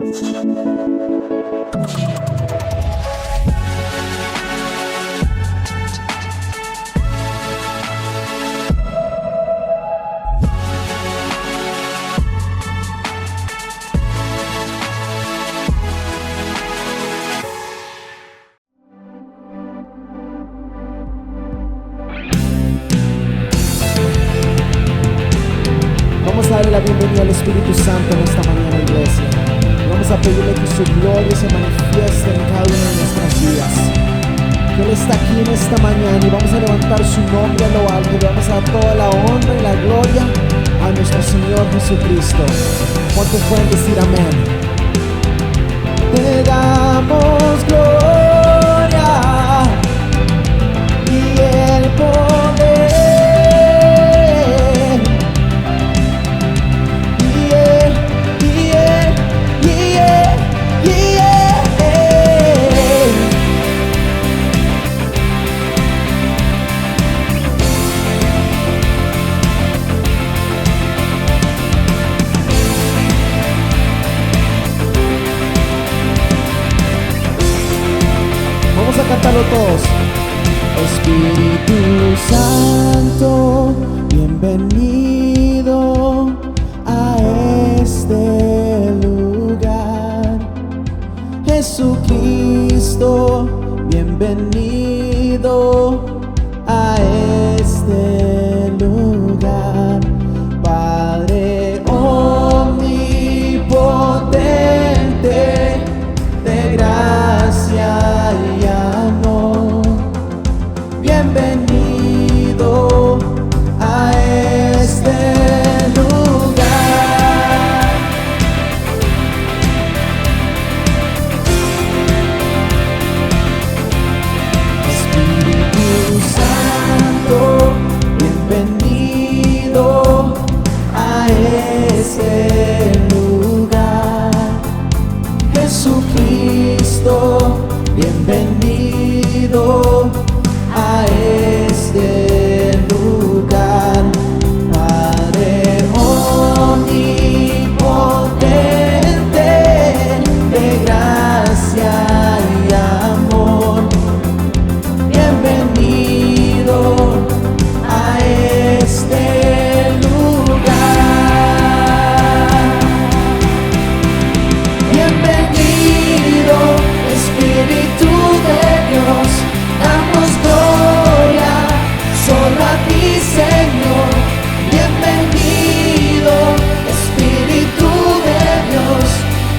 Vamos a darle la bienvenida al Espíritu Santo en esta mañana, iglesia. Vamos a pedirle que su gloria se manifieste en cada una de nuestras vidas. Que Él está aquí en esta mañana y vamos a levantar su nombre a lo alto y vamos a dar toda la honra y la gloria a nuestro Señor Jesucristo. ¿Cuántos pueden decir amén? Te damos gloria y el poder. Vamos a cantarlo todos. Espíritu Santo, bienvenido a este lugar. Jesucristo, bienvenido a este lugar. Padre omnipotente, de gracia y amor, bienvenido a este lugar. Espíritu Santo, bienvenido a este lugar. Jesucristo, bienvenido a este lugar. Padre omnipotente, de gracia y amor, bienvenido a este lugar. Bienvenido, Espíritu de Dios, damos gloria solo a ti, Señor. Bienvenido, Espíritu de Dios,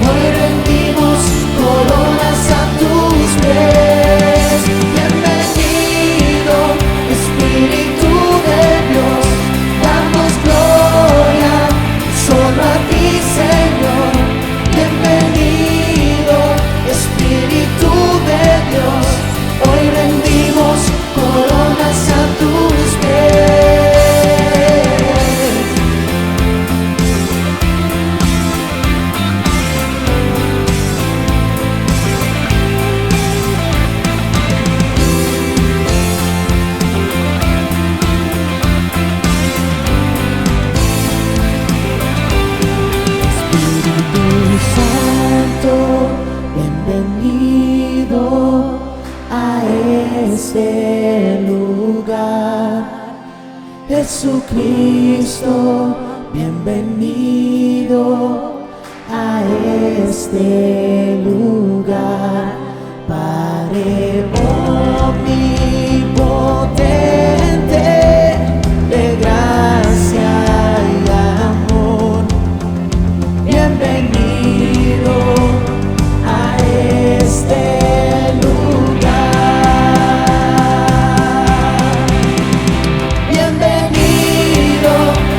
hoy rendimos coronas a tus pies. Bienvenido, Espíritu de Dios, damos gloria solo a ti, Señor. Bienvenido, Espíritu de Dios, hoy rendimos coronas a tus pies. Espíritu Santo, bienvenido a este lugar. Jesucristo, bienvenido a este lugar. Padre omnipotente, de gracia y amor, bienvenido a este lugar. Bienvenido,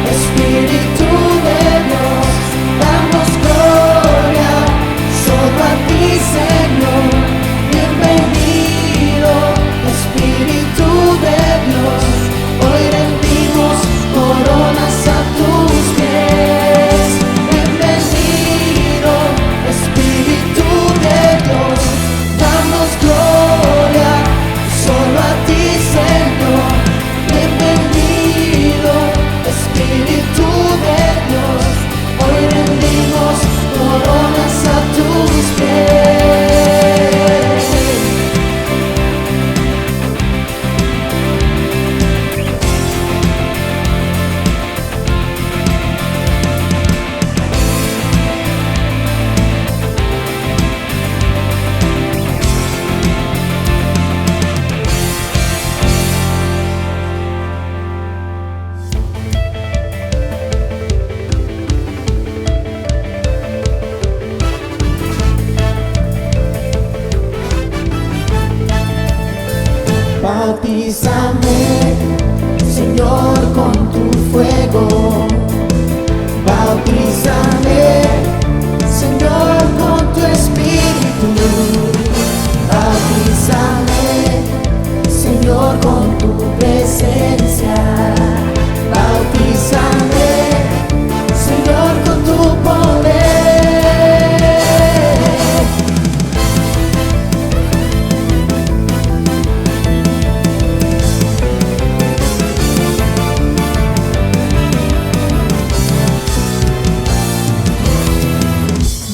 Espíritu de Dios, damos gloria solo a ti, con tu fuego. Bautízame, Señor, con tu espíritu. Bautízame, Señor, con tu presencia. Bautízame, Señor, con tu poder.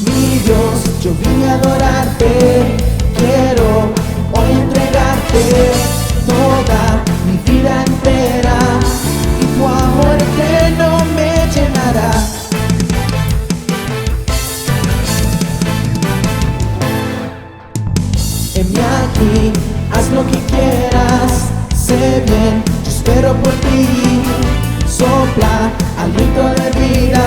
Mi Dios, yo vine a adorarte, quiero hoy entregarte toda mi vida entera, y tu amor eterno me llenará. Heme aquí, haz lo que quieras, sé bien, yo espero por ti. Sopla aliento de vida,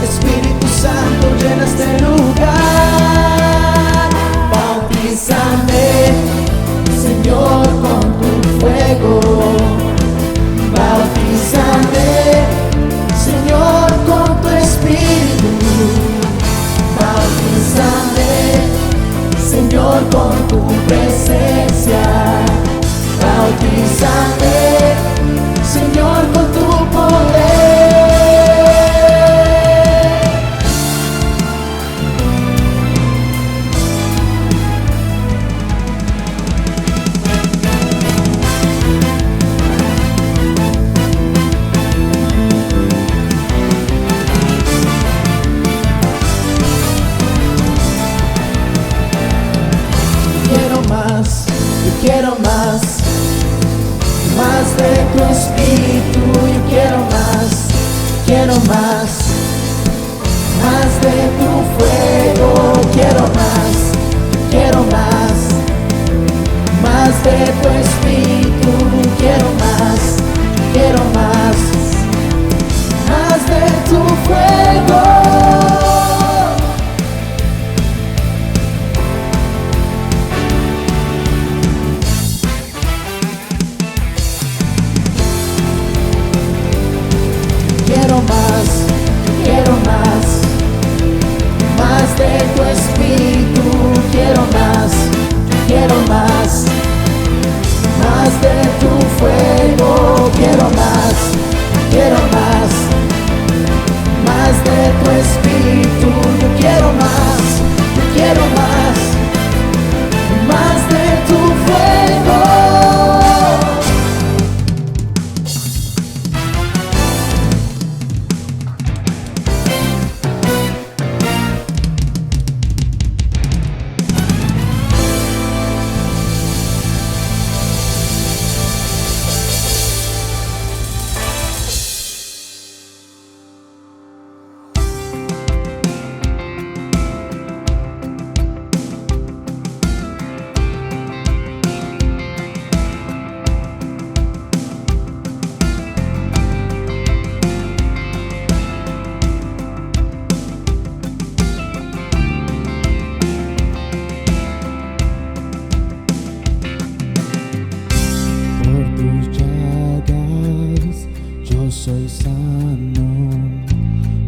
Espíritu Santo, llena este lugar. Bautízame, Señor, con tu fuego. Bautízame, Señor, con tu espíritu. Bautízame, Señor, con tu presencia. Bautízame, Señor, con tu poder. Yo quiero más de tu espíritu. Yo quiero más de tu fuego. Quiero más de tu espíritu. Quiero más de tu fuego. Quiero más de tu espíritu. Quiero más de tu fuego. Quiero más de tu espíritu. Yo quiero más de tu fuego. Soy sano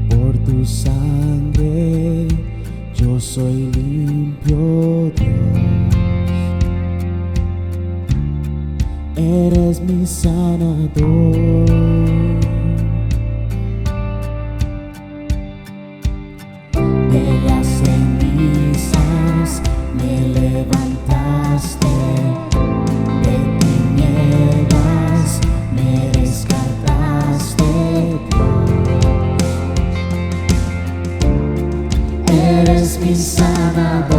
por tu sangre, yo soy limpio, Dios. Eres mi sanador. De las cenizas me levantaste, de tinieblas me rescataste. Eres mi sanador.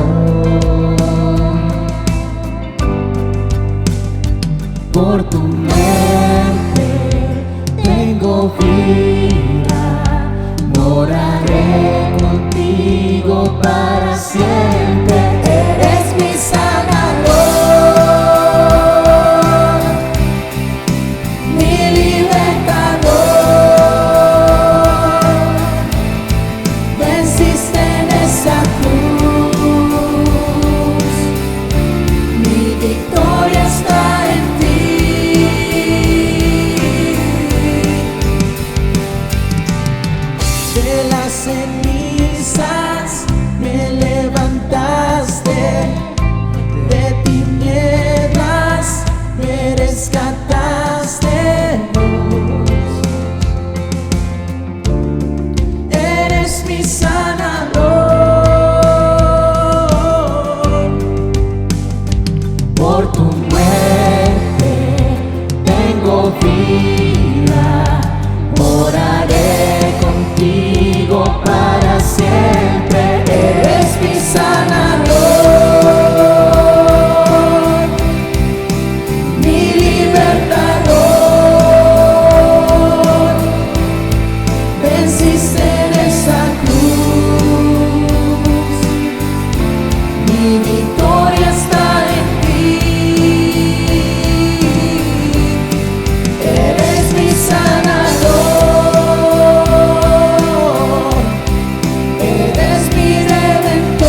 Por tu muerte tengo vida, moraré contigo para siempre. Eres mi sanador, mi libertador. Venciste en esa cruz, mi victoria está en ti. Mi victoria está en ti. Eres mi sanador. Eres mi redentor.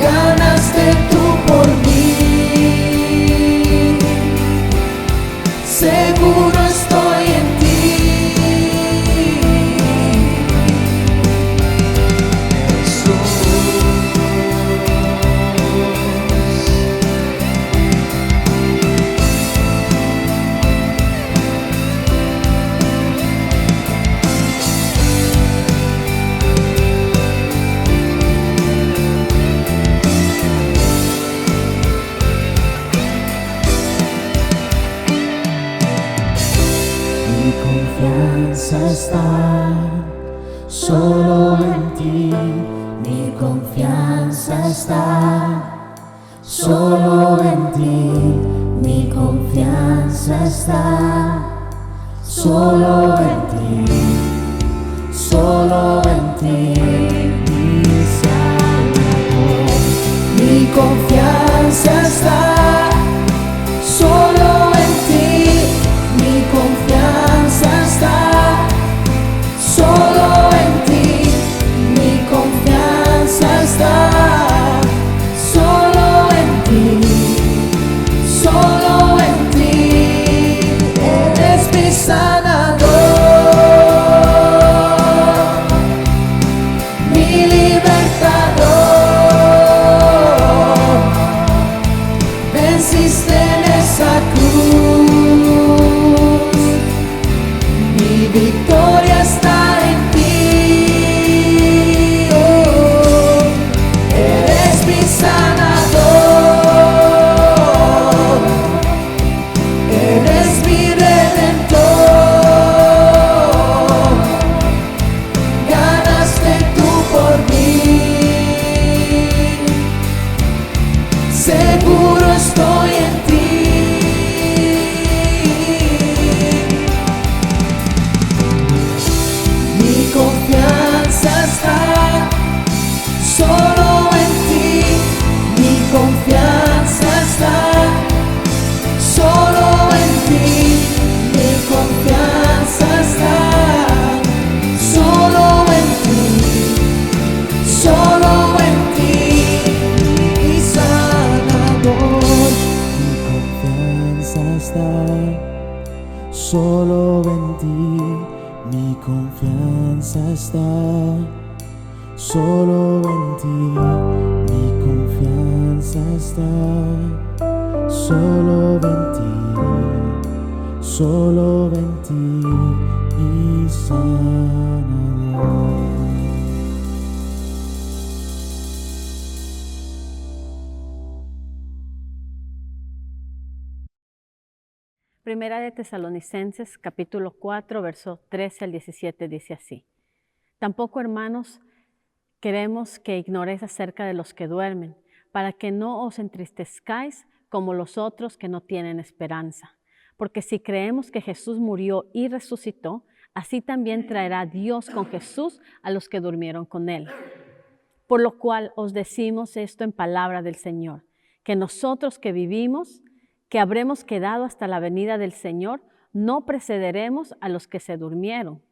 Ganaste tú por mí. Seguro estoy en ti. Mi confianza está solo en ti. Mi confianza está solo en ti. Mi confianza está solo en ti. Solo en ti, mi Salvador. Mi confianza está solo en ti. Mi confianza está solo en ti. Mi confianza está solo en ti. Solo en ti. Eres mi sanador, mi libertador. Venciste en esa cruz. Mi victoria está en ti. Oh, eres mi sanador. Eres mi redentor. Ganaste tú por mí. Seguro estoy en ti. Mi confianza está solo en ti. Mi confianza está solo en ti. Mi confianza está solo en ti. Solo en ti, mi sanador. Mi confianza está solo en ti. Mi confianza está solo en ti. Mi confianza está solo en ti. Solo en ti, mi sanador. Primera de Tesalonicenses, capítulo 4, verso 13 al 17, dice así: Tampoco, hermanos, queremos que ignoréis acerca de los que duermen, para que no os entristezcáis como los otros que no tienen esperanza. Porque si creemos que Jesús murió y resucitó, así también traerá Dios con Jesús a los que durmieron con él. Por lo cual os decimos esto en palabra del Señor, que nosotros que vivimos, que habremos quedado hasta la venida del Señor, no precederemos a los que se durmieron.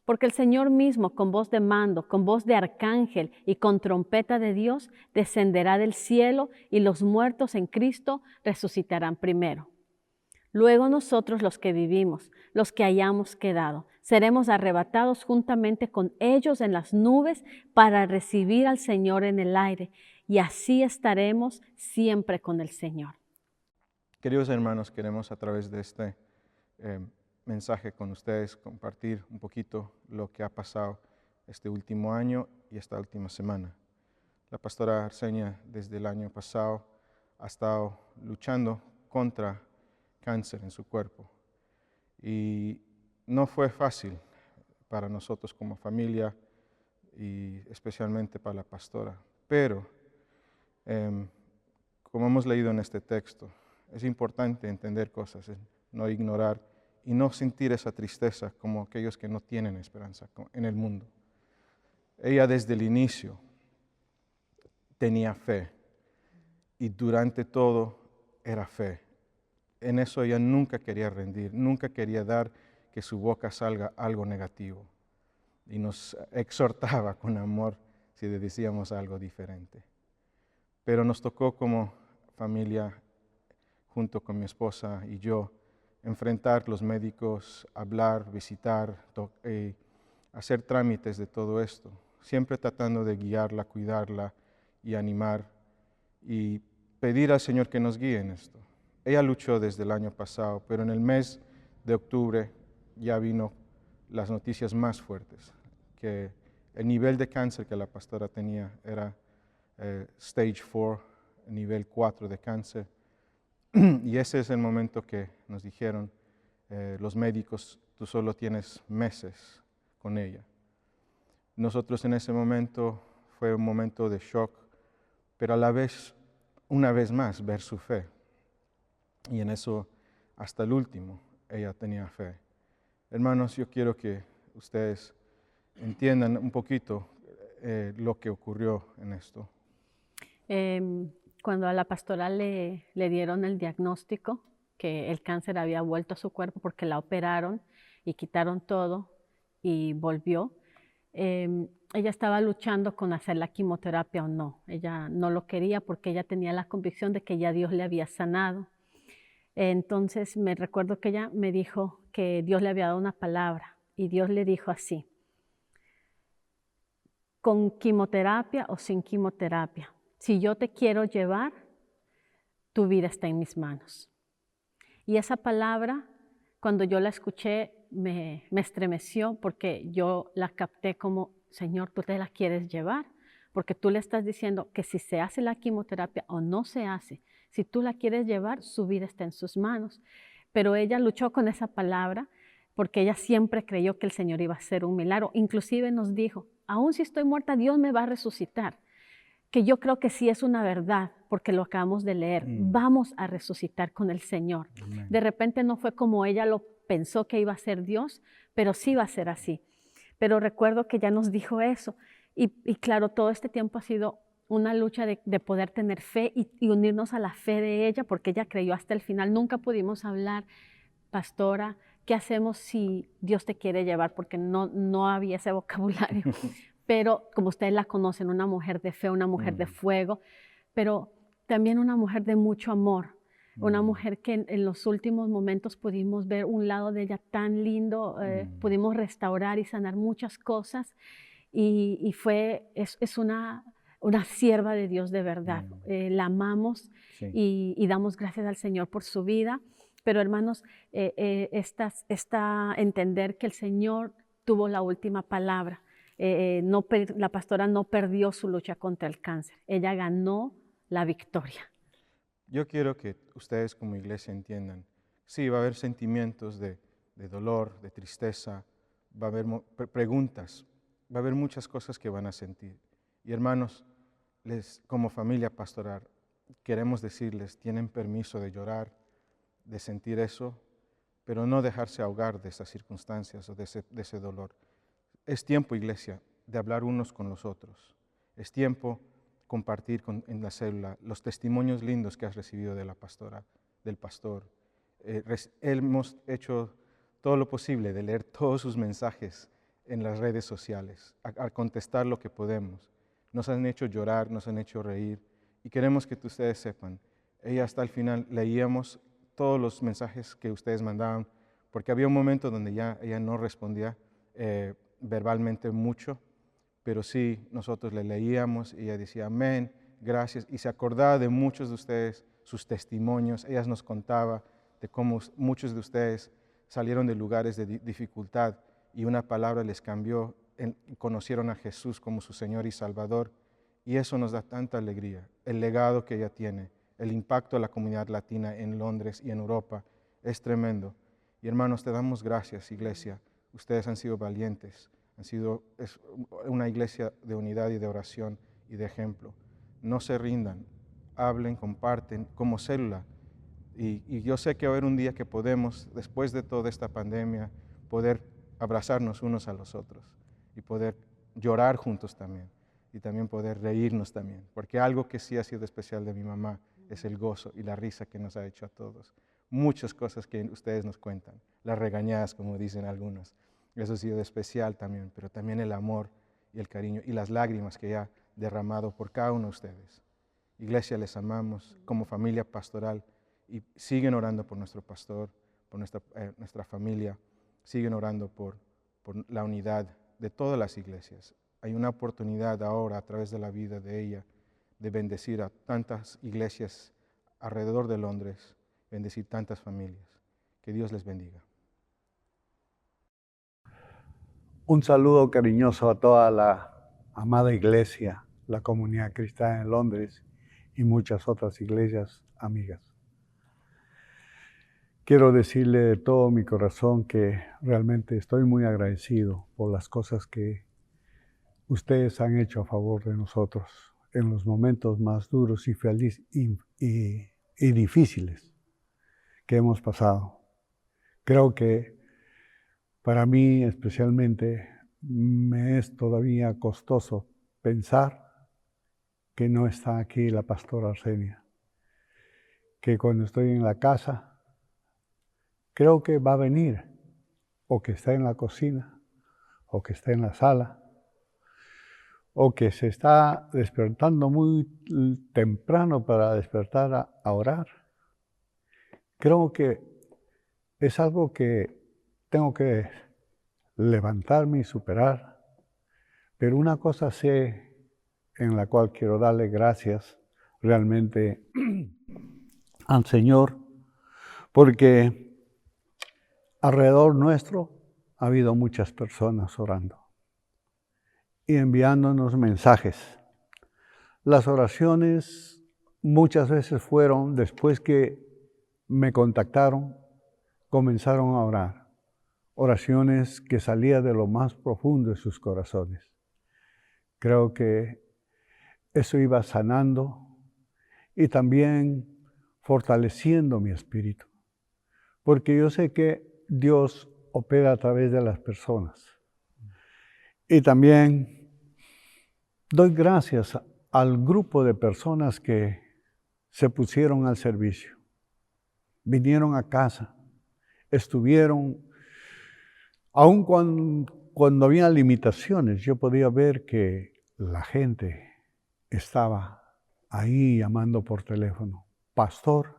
Porque el Señor mismo, con voz de mando, con voz de arcángel y con trompeta de Dios, descenderá del cielo y los muertos en Cristo resucitarán primero. Luego nosotros los que vivimos, los que hayamos quedado, seremos arrebatados juntamente con ellos en las nubes para recibir al Señor en el aire, y así estaremos siempre con el Señor. Queridos hermanos, queremos a través de este mensaje con ustedes compartir un poquito lo que ha pasado este último año y esta última semana. La pastora Arsenia desde el año pasado ha estado luchando contra cáncer en su cuerpo y no fue fácil para nosotros como familia y especialmente para la pastora, pero como hemos leído en este texto, es importante entender cosas, no ignorar y no sentir esa tristeza como aquellos que no tienen esperanza en el mundo. ella desde el inicio tenía fe y durante todo era fe. En eso ella nunca quería rendir, nunca quería dar que su boca salga algo negativo. Y nos exhortaba con amor si le decíamos algo diferente. Pero nos tocó como familia, junto con mi esposa y yo, enfrentar los médicos, hablar, visitar, hacer trámites de todo esto, siempre tratando de guiarla, cuidarla y animar y pedir al Señor que nos guíe en esto. Ella luchó desde el año pasado, pero en el mes de octubre ya vino las noticias más fuertes, que el nivel de cáncer que la pastora tenía era stage 4, nivel 4 de cáncer. Y ese es el momento que nos dijeron los médicos, tú solo tienes meses con ella. Nosotros en ese momento fue un momento de shock, pero a la vez, una vez más, ver su fe. Y en eso, hasta el último, ella tenía fe. Hermanos, yo quiero que ustedes entiendan un poquito lo que ocurrió en esto. Cuando a la pastora le dieron el diagnóstico que el cáncer había vuelto a su cuerpo porque la operaron y quitaron todo y volvió, ella estaba luchando con hacer la quimioterapia o no. Ella no lo quería porque ella tenía la convicción de que ya Dios le había sanado. Entonces me recuerdo que ella me dijo que Dios le había dado una palabra y Dios le dijo así: con quimioterapia o sin quimioterapia, si yo te quiero llevar, tu vida está en mis manos. Y esa palabra, cuando yo la escuché, me estremeció porque yo la capté como: Señor, tú te la quieres llevar, porque tú le estás diciendo que si se hace la quimioterapia o no se hace, si tú la quieres llevar, su vida está en sus manos. Pero ella luchó con esa palabra porque ella siempre creyó que el Señor iba a hacer un milagro. Inclusive nos dijo: aún si estoy muerta, Dios me va a resucitar. Que yo creo que sí es una verdad, porque lo acabamos de leer. Vamos a resucitar con el Señor. Amén. De repente no fue como ella lo pensó que iba a ser Dios, pero sí va a ser así. Pero recuerdo que ya nos dijo eso. Y claro, todo este tiempo ha sido una lucha de poder tener fe y unirnos a la fe de ella, porque ella creyó hasta el final. Nunca pudimos hablar: pastora, ¿qué hacemos si Dios te quiere llevar? Porque no había ese vocabulario. Pero como ustedes la conocen, una mujer de fe, una mujer de fuego, pero también una mujer de mucho amor, una mujer que en los últimos momentos pudimos ver un lado de ella tan lindo, pudimos restaurar y sanar muchas cosas, y es una sierva de Dios de verdad. La amamos, sí, y damos gracias al Señor por su vida. Pero hermanos, entender que el Señor tuvo la última palabra. La pastora no perdió su lucha contra el cáncer, ella ganó la victoria. Yo quiero que ustedes como iglesia entiendan, sí, va a haber sentimientos de dolor, de tristeza, va a haber preguntas, va a haber muchas cosas que van a sentir. Y hermanos, como familia pastoral, queremos decirles, tienen permiso de llorar, de sentir eso, pero no dejarse ahogar de esas circunstancias o de ese dolor. Es tiempo, iglesia, de hablar unos con los otros. Es tiempo compartir en la célula los testimonios lindos que has recibido de la pastora, del pastor. Hemos hecho todo lo posible de leer todos sus mensajes en las redes sociales, a contestar lo que podemos. Nos han hecho llorar, nos han hecho reír, y queremos que ustedes sepan, ella hasta el final leíamos todos los mensajes que ustedes mandaban, porque había un momento donde ya ella no respondía verbalmente mucho, pero sí nosotros le leíamos y ella decía amén, gracias, y se acordaba de muchos de ustedes, sus testimonios. Ella nos contaba de cómo muchos de ustedes salieron de lugares de dificultad y una palabra les cambió, conocieron a Jesús como su Señor y Salvador, y eso nos da tanta alegría. El legado que ella tiene, el impacto de la comunidad latina en Londres y en Europa es tremendo. Y hermanos, te damos gracias, iglesia. Ustedes han sido valientes, es una iglesia de unidad y de oración y de ejemplo. No se rindan, hablen, comparten como célula. Y yo sé que va a haber un día que podemos, después de toda esta pandemia, poder abrazarnos unos a los otros y poder llorar juntos también y también poder reírnos también, porque algo que sí ha sido especial de mi mamá es el gozo y la risa que nos ha hecho a todos. Muchas cosas que ustedes nos cuentan, las regañadas, como dicen algunos, eso ha sido especial también, pero también el amor y el cariño y las lágrimas que ha derramado por cada uno de ustedes. Iglesia, les amamos como familia pastoral y siguen orando por nuestro pastor, por nuestra familia, siguen orando por la unidad de todas las iglesias. Hay una oportunidad ahora a través de la vida de ella de bendecir a tantas iglesias alrededor de Londres, bendecir tantas familias. Que Dios les bendiga. Un saludo cariñoso a toda la amada iglesia, la comunidad cristiana en Londres y muchas otras iglesias amigas. Quiero decirle de todo mi corazón que realmente estoy muy agradecido por las cosas que ustedes han hecho a favor de nosotros en los momentos más duros y difíciles que hemos pasado. Creo que para mí especialmente me es todavía costoso pensar que no está aquí la pastora Arsenia, que cuando estoy en la casa creo que va a venir, o que está en la cocina, o que está en la sala, o que se está despertando muy temprano para despertar a orar. Creo que es algo que tengo que levantarme y superar, pero una cosa sé en la cual quiero darle gracias realmente al Señor, porque alrededor nuestro ha habido muchas personas orando y enviándonos mensajes. Las oraciones muchas veces fueron después que me contactaron, comenzaron a orar. Oraciones que salían de lo más profundo de sus corazones. Creo que eso iba sanando y también fortaleciendo mi espíritu, porque yo sé que Dios opera a través de las personas. Y también doy gracias al grupo de personas que se pusieron al servicio, vinieron a casa, estuvieron, aun cuando había limitaciones, yo podía ver que la gente estaba ahí llamando por teléfono. Pastor,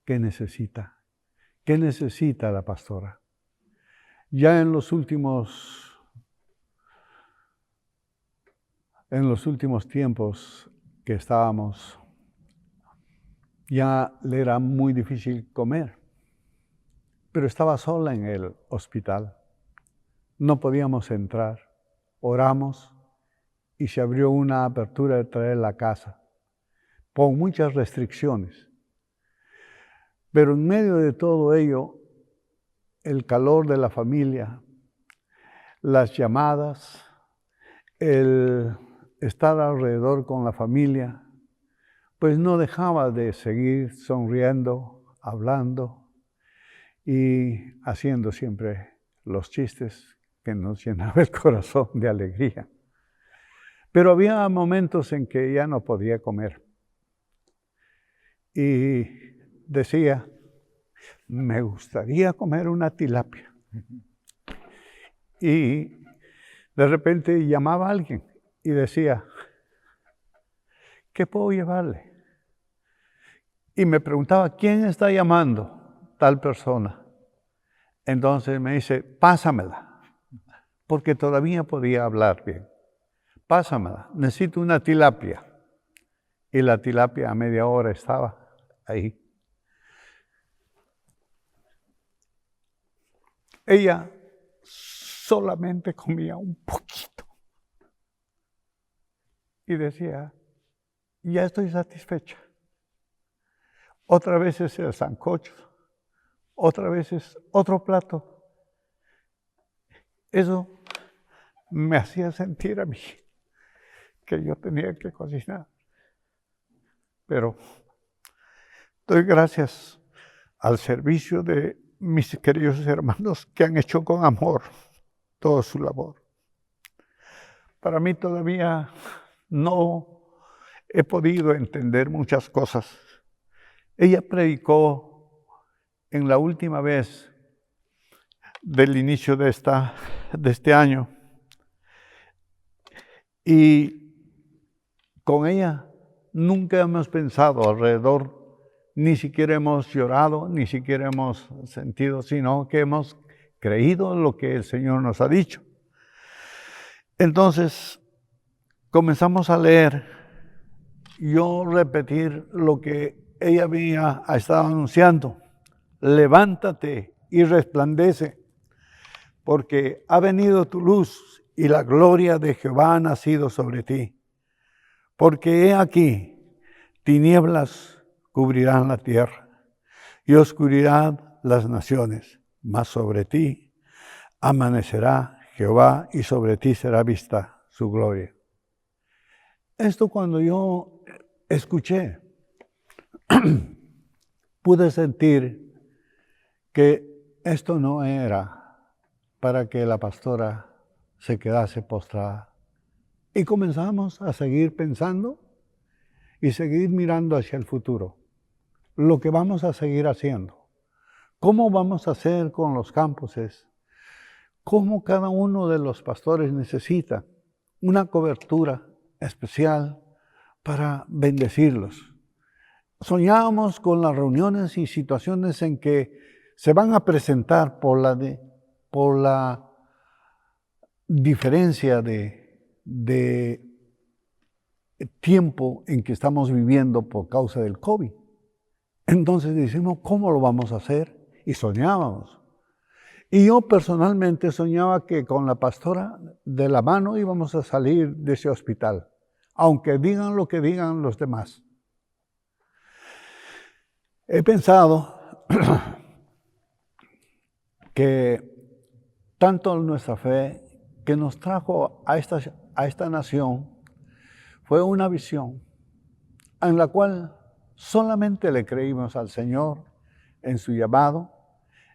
¿qué necesita? ¿Qué necesita la pastora? Ya en los últimos tiempos que estábamos, ya le era muy difícil comer, pero estaba sola en el hospital. No podíamos entrar. Oramos y se abrió una apertura de traer la casa, con muchas restricciones. Pero en medio de todo ello, el calor de la familia, las llamadas, el estar alrededor con la familia, pues no dejaba de seguir sonriendo, hablando y haciendo siempre los chistes que nos llenaban el corazón de alegría. Pero había momentos en que ya no podía comer. Y decía, me gustaría comer una tilapia. Y de repente llamaba a alguien y decía, ¿qué puedo llevarle? Y me preguntaba, ¿quién está llamando? Tal persona. Entonces me dice, pásamela, porque todavía podía hablar bien. Pásamela, necesito una tilapia. Y la tilapia a media hora estaba ahí. Ella solamente comía un poquito. Y decía, ya estoy satisfecha. Otra vez es el sancocho, otra vez es otro plato. Eso me hacía sentir a mí que yo tenía que cocinar. Pero doy gracias al servicio de mis queridos hermanos que han hecho con amor toda su labor. para mí todavía no he podido entender muchas cosas. Ella predicó en la última vez del inicio de este año, y con ella nunca hemos pensado alrededor, ni siquiera hemos llorado, ni siquiera hemos sentido, sino que hemos creído lo que el Señor nos ha dicho. Entonces, comenzamos a leer, yo repetir lo que ella había estado anunciando. Levántate y resplandece, porque ha venido tu luz y la gloria de Jehová ha nacido sobre ti. Porque he aquí, tinieblas cubrirán la tierra y oscuridad las naciones, mas sobre ti amanecerá Jehová y sobre ti será vista su gloria. Esto cuando yo escuché, pude sentir que esto no era para que la pastora se quedase postrada. Y comenzamos a seguir pensando y seguir mirando hacia el futuro. Lo que vamos a seguir haciendo. ¿Cómo vamos a hacer con los campuses? ¿Cómo cada uno de los pastores necesita una cobertura especial para bendecirlos? Soñábamos con las reuniones y situaciones en que se van a presentar por la diferencia de tiempo en que estamos viviendo por causa del COVID. Entonces decimos, ¿cómo lo vamos a hacer? Y soñábamos. Y yo personalmente soñaba que con la pastora de la mano íbamos a salir de ese hospital, aunque digan lo que digan los demás. He pensado que tanto nuestra fe que nos trajo a esta nación fue una visión en la cual solamente le creímos al Señor en su llamado,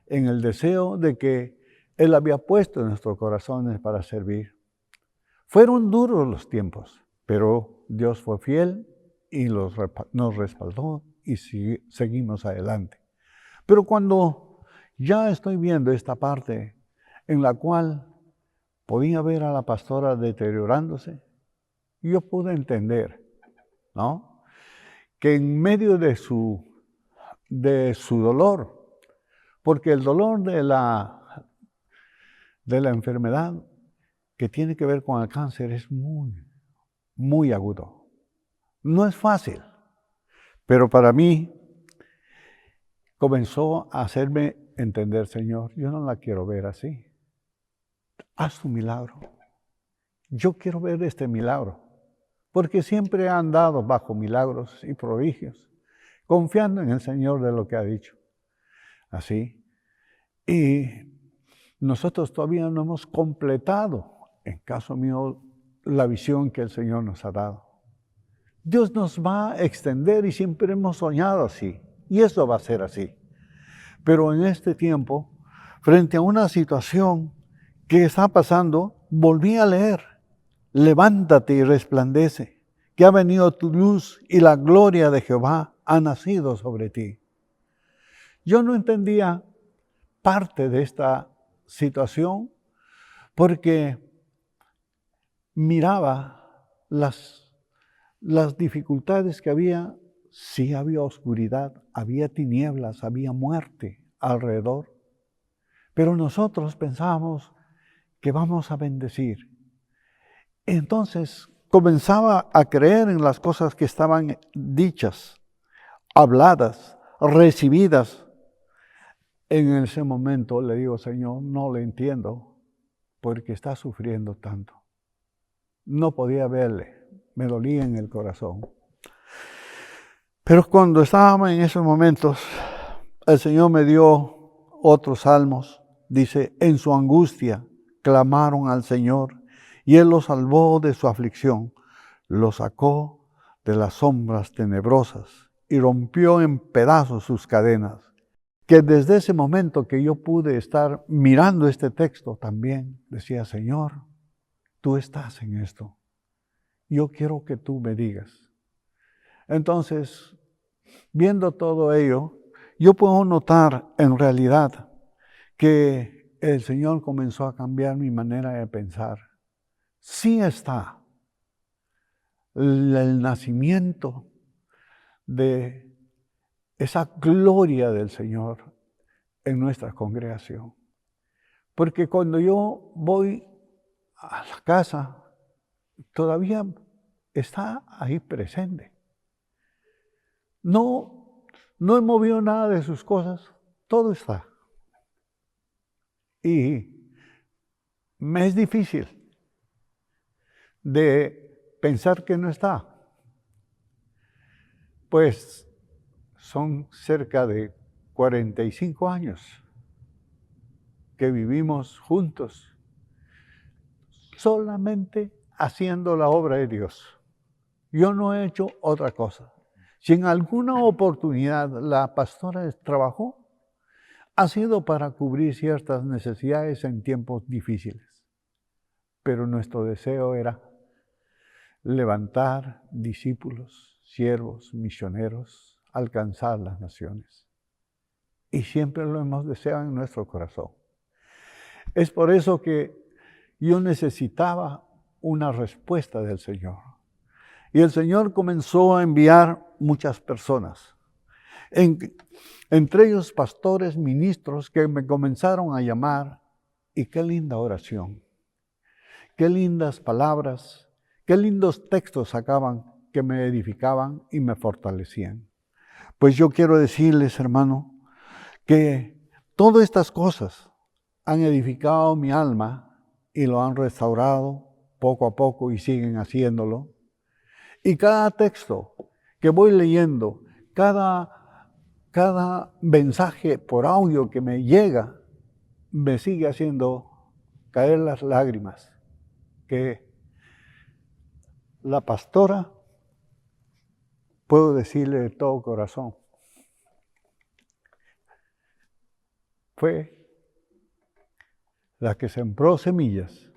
en el deseo de que Él había puesto en nuestros corazones para servir. Fueron duros los tiempos, pero Dios fue fiel y nos respaldó y seguimos adelante. Pero cuando ya estoy viendo esta parte en la cual podía ver a la pastora deteriorándose, yo pude entender, ¿no?, que en medio de su dolor, porque el dolor de la enfermedad que tiene que ver con el cáncer es muy, muy agudo. No es fácil, pero para mí comenzó a hacerme entender, Señor, yo no la quiero ver así. Haz tu milagro. Yo quiero ver este milagro, porque siempre he andado bajo milagros y prodigios, confiando en el Señor de lo que ha dicho. Así. Y nosotros todavía no hemos completado, en caso mío, la visión que el Señor nos ha dado. Dios nos va a extender y siempre hemos soñado así. Y eso va a ser así. Pero en este tiempo, frente a una situación que está pasando, volví a leer. Levántate y resplandece, que ha venido tu luz y la gloria de Jehová ha nacido sobre ti. Yo no entendía parte de esta situación porque miraba las dificultades que había. Sí había oscuridad, había tinieblas, había muerte alrededor. Pero nosotros pensábamos que vamos a bendecir. Entonces comenzaba a creer en las cosas que estaban dichas, habladas, recibidas. En ese momento le digo, Señor, no le entiendo porque está sufriendo tanto. No podía verle, me dolía en el corazón. Pero cuando estábamos en esos momentos, el Señor me dio otros salmos. Dice, en su angustia clamaron al Señor y Él los salvó de su aflicción. Los sacó de las sombras tenebrosas y rompió en pedazos sus cadenas. Que desde ese momento que yo pude estar mirando este texto también, decía, Señor, tú estás en esto. Yo quiero que tú me digas. Entonces, viendo todo ello, yo puedo notar en realidad que el Señor comenzó a cambiar mi manera de pensar. Sí está el nacimiento de esa gloria del Señor en nuestra congregación. Porque cuando yo voy a la casa, todavía está ahí presente. No he movido nada de sus cosas, todo está. Y me es difícil de pensar que no está. Pues son cerca de 45 años que vivimos juntos, solamente haciendo la obra de Dios. Yo no he hecho otra cosa. Si en alguna oportunidad la pastora trabajó, ha sido para cubrir ciertas necesidades en tiempos difíciles. Pero nuestro deseo era levantar discípulos, siervos, misioneros, alcanzar las naciones. Y siempre lo hemos deseado en nuestro corazón. Es por eso que yo necesitaba una respuesta del Señor. Y el Señor comenzó a enviar muchas personas. Entre ellos pastores, ministros que me comenzaron a llamar. Y qué linda oración. Qué lindas palabras. Qué lindos textos sacaban que me edificaban y me fortalecían. Pues yo quiero decirles, hermano, que todas estas cosas han edificado mi alma y lo han restaurado poco a poco y siguen haciéndolo. Y cada texto que voy leyendo, cada mensaje por audio que me llega, me sigue haciendo caer las lágrimas. Que la pastora, puedo decirle de todo corazón, fue la que sembró semillas,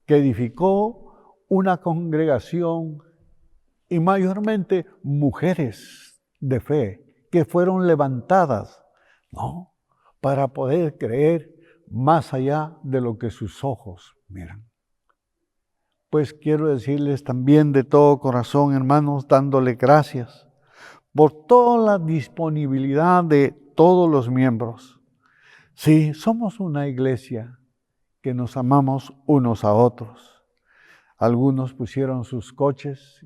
que edificó una congregación y mayormente mujeres de fe que fueron levantadas, ¿no?, para poder creer más allá de lo que sus ojos miran. Pues quiero decirles también de todo corazón, hermanos, dándole gracias por toda la disponibilidad de todos los miembros. Sí, somos una iglesia que nos amamos unos a otros. Algunos pusieron sus coches,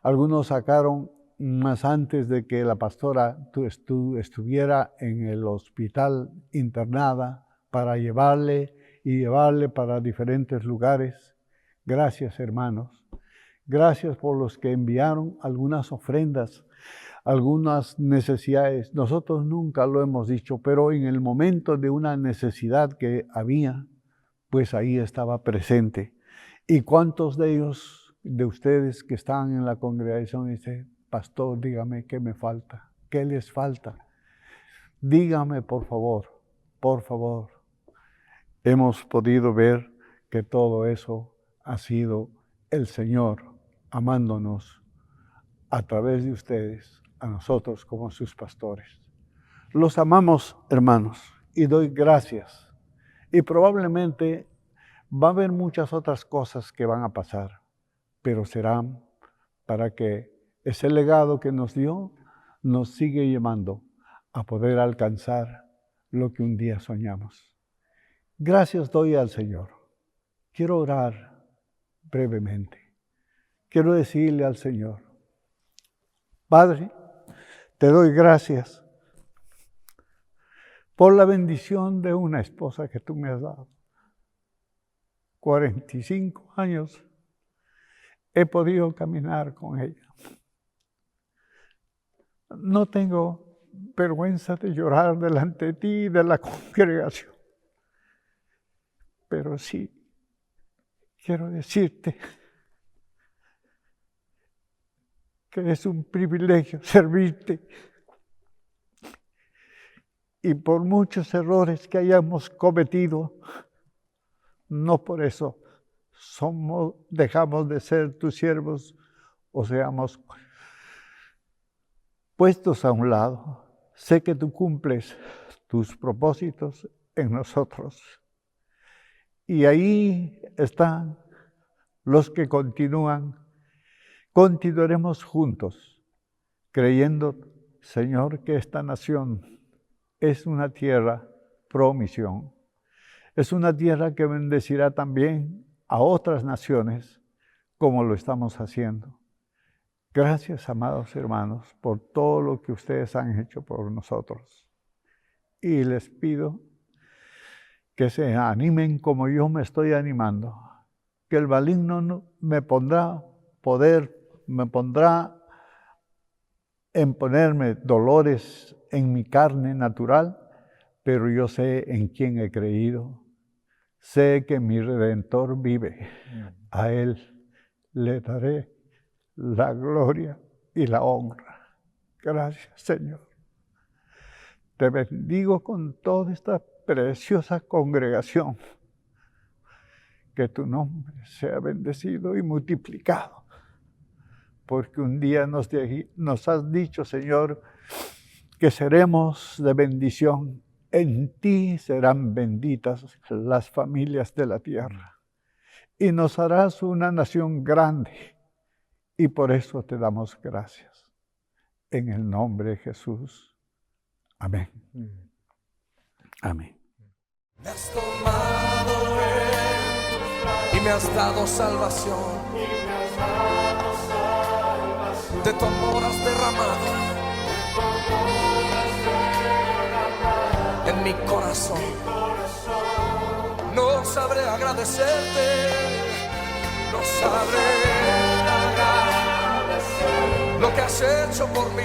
algunos sacaron más antes de que la pastora estuviera en el hospital internada para llevarle para diferentes lugares. Gracias, hermanos. Gracias por los que enviaron algunas ofrendas, algunas necesidades. Nosotros nunca lo hemos dicho, pero en el momento de una necesidad que había, pues ahí estaba presente. ¿Y cuántos de ellos, de ustedes que están en la congregación, dicen, pastor, dígame qué me falta? ¿Qué les falta? Dígame, por favor, por favor. Hemos podido ver que todo eso ha sido el Señor amándonos a través de ustedes, a nosotros como sus pastores. Los amamos, hermanos, y doy gracias. Y probablemente va a haber muchas otras cosas que van a pasar, pero serán para que ese legado que nos dio nos sigue llevando a poder alcanzar lo que un día soñamos. Gracias doy al Señor. Quiero orar brevemente. Quiero decirle al Señor, Padre, te doy gracias por la bendición de una esposa que tú me has dado. 45 años he podido caminar con ella. No tengo vergüenza de llorar delante de ti y de la congregación, pero sí quiero decirte que es un privilegio servirte. Y por muchos errores que hayamos cometido, no por eso dejamos de ser tus siervos o seamos puestos a un lado. Sé que tú cumples tus propósitos en nosotros. Y ahí están los que continuaremos juntos, creyendo, Señor, que esta nación es una tierra promisión. Es una tierra que bendecirá también a otras naciones, como lo estamos haciendo. Gracias, amados hermanos, por todo lo que ustedes han hecho por nosotros. Y les pido que se animen como yo me estoy animando, que el maligno me pondrá en ponerme dolores en mi carne natural, pero yo sé en quién he creído. Sé que mi Redentor vive. A Él le daré la gloria y la honra. Gracias, Señor. Te bendigo con toda esta preciosa congregación. Que tu nombre sea bendecido y multiplicado. Porque un día nos has dicho, Señor, que seremos de bendición. En ti serán benditas las familias de la tierra. Y nos harás una nación grande. Y por eso te damos gracias. En el nombre de Jesús. Amén. Amén. Me has tomado y me has dado salvación. De tu amor has derramado en mi corazón. No sabré agradecerte, no sabré lo que has hecho por mí.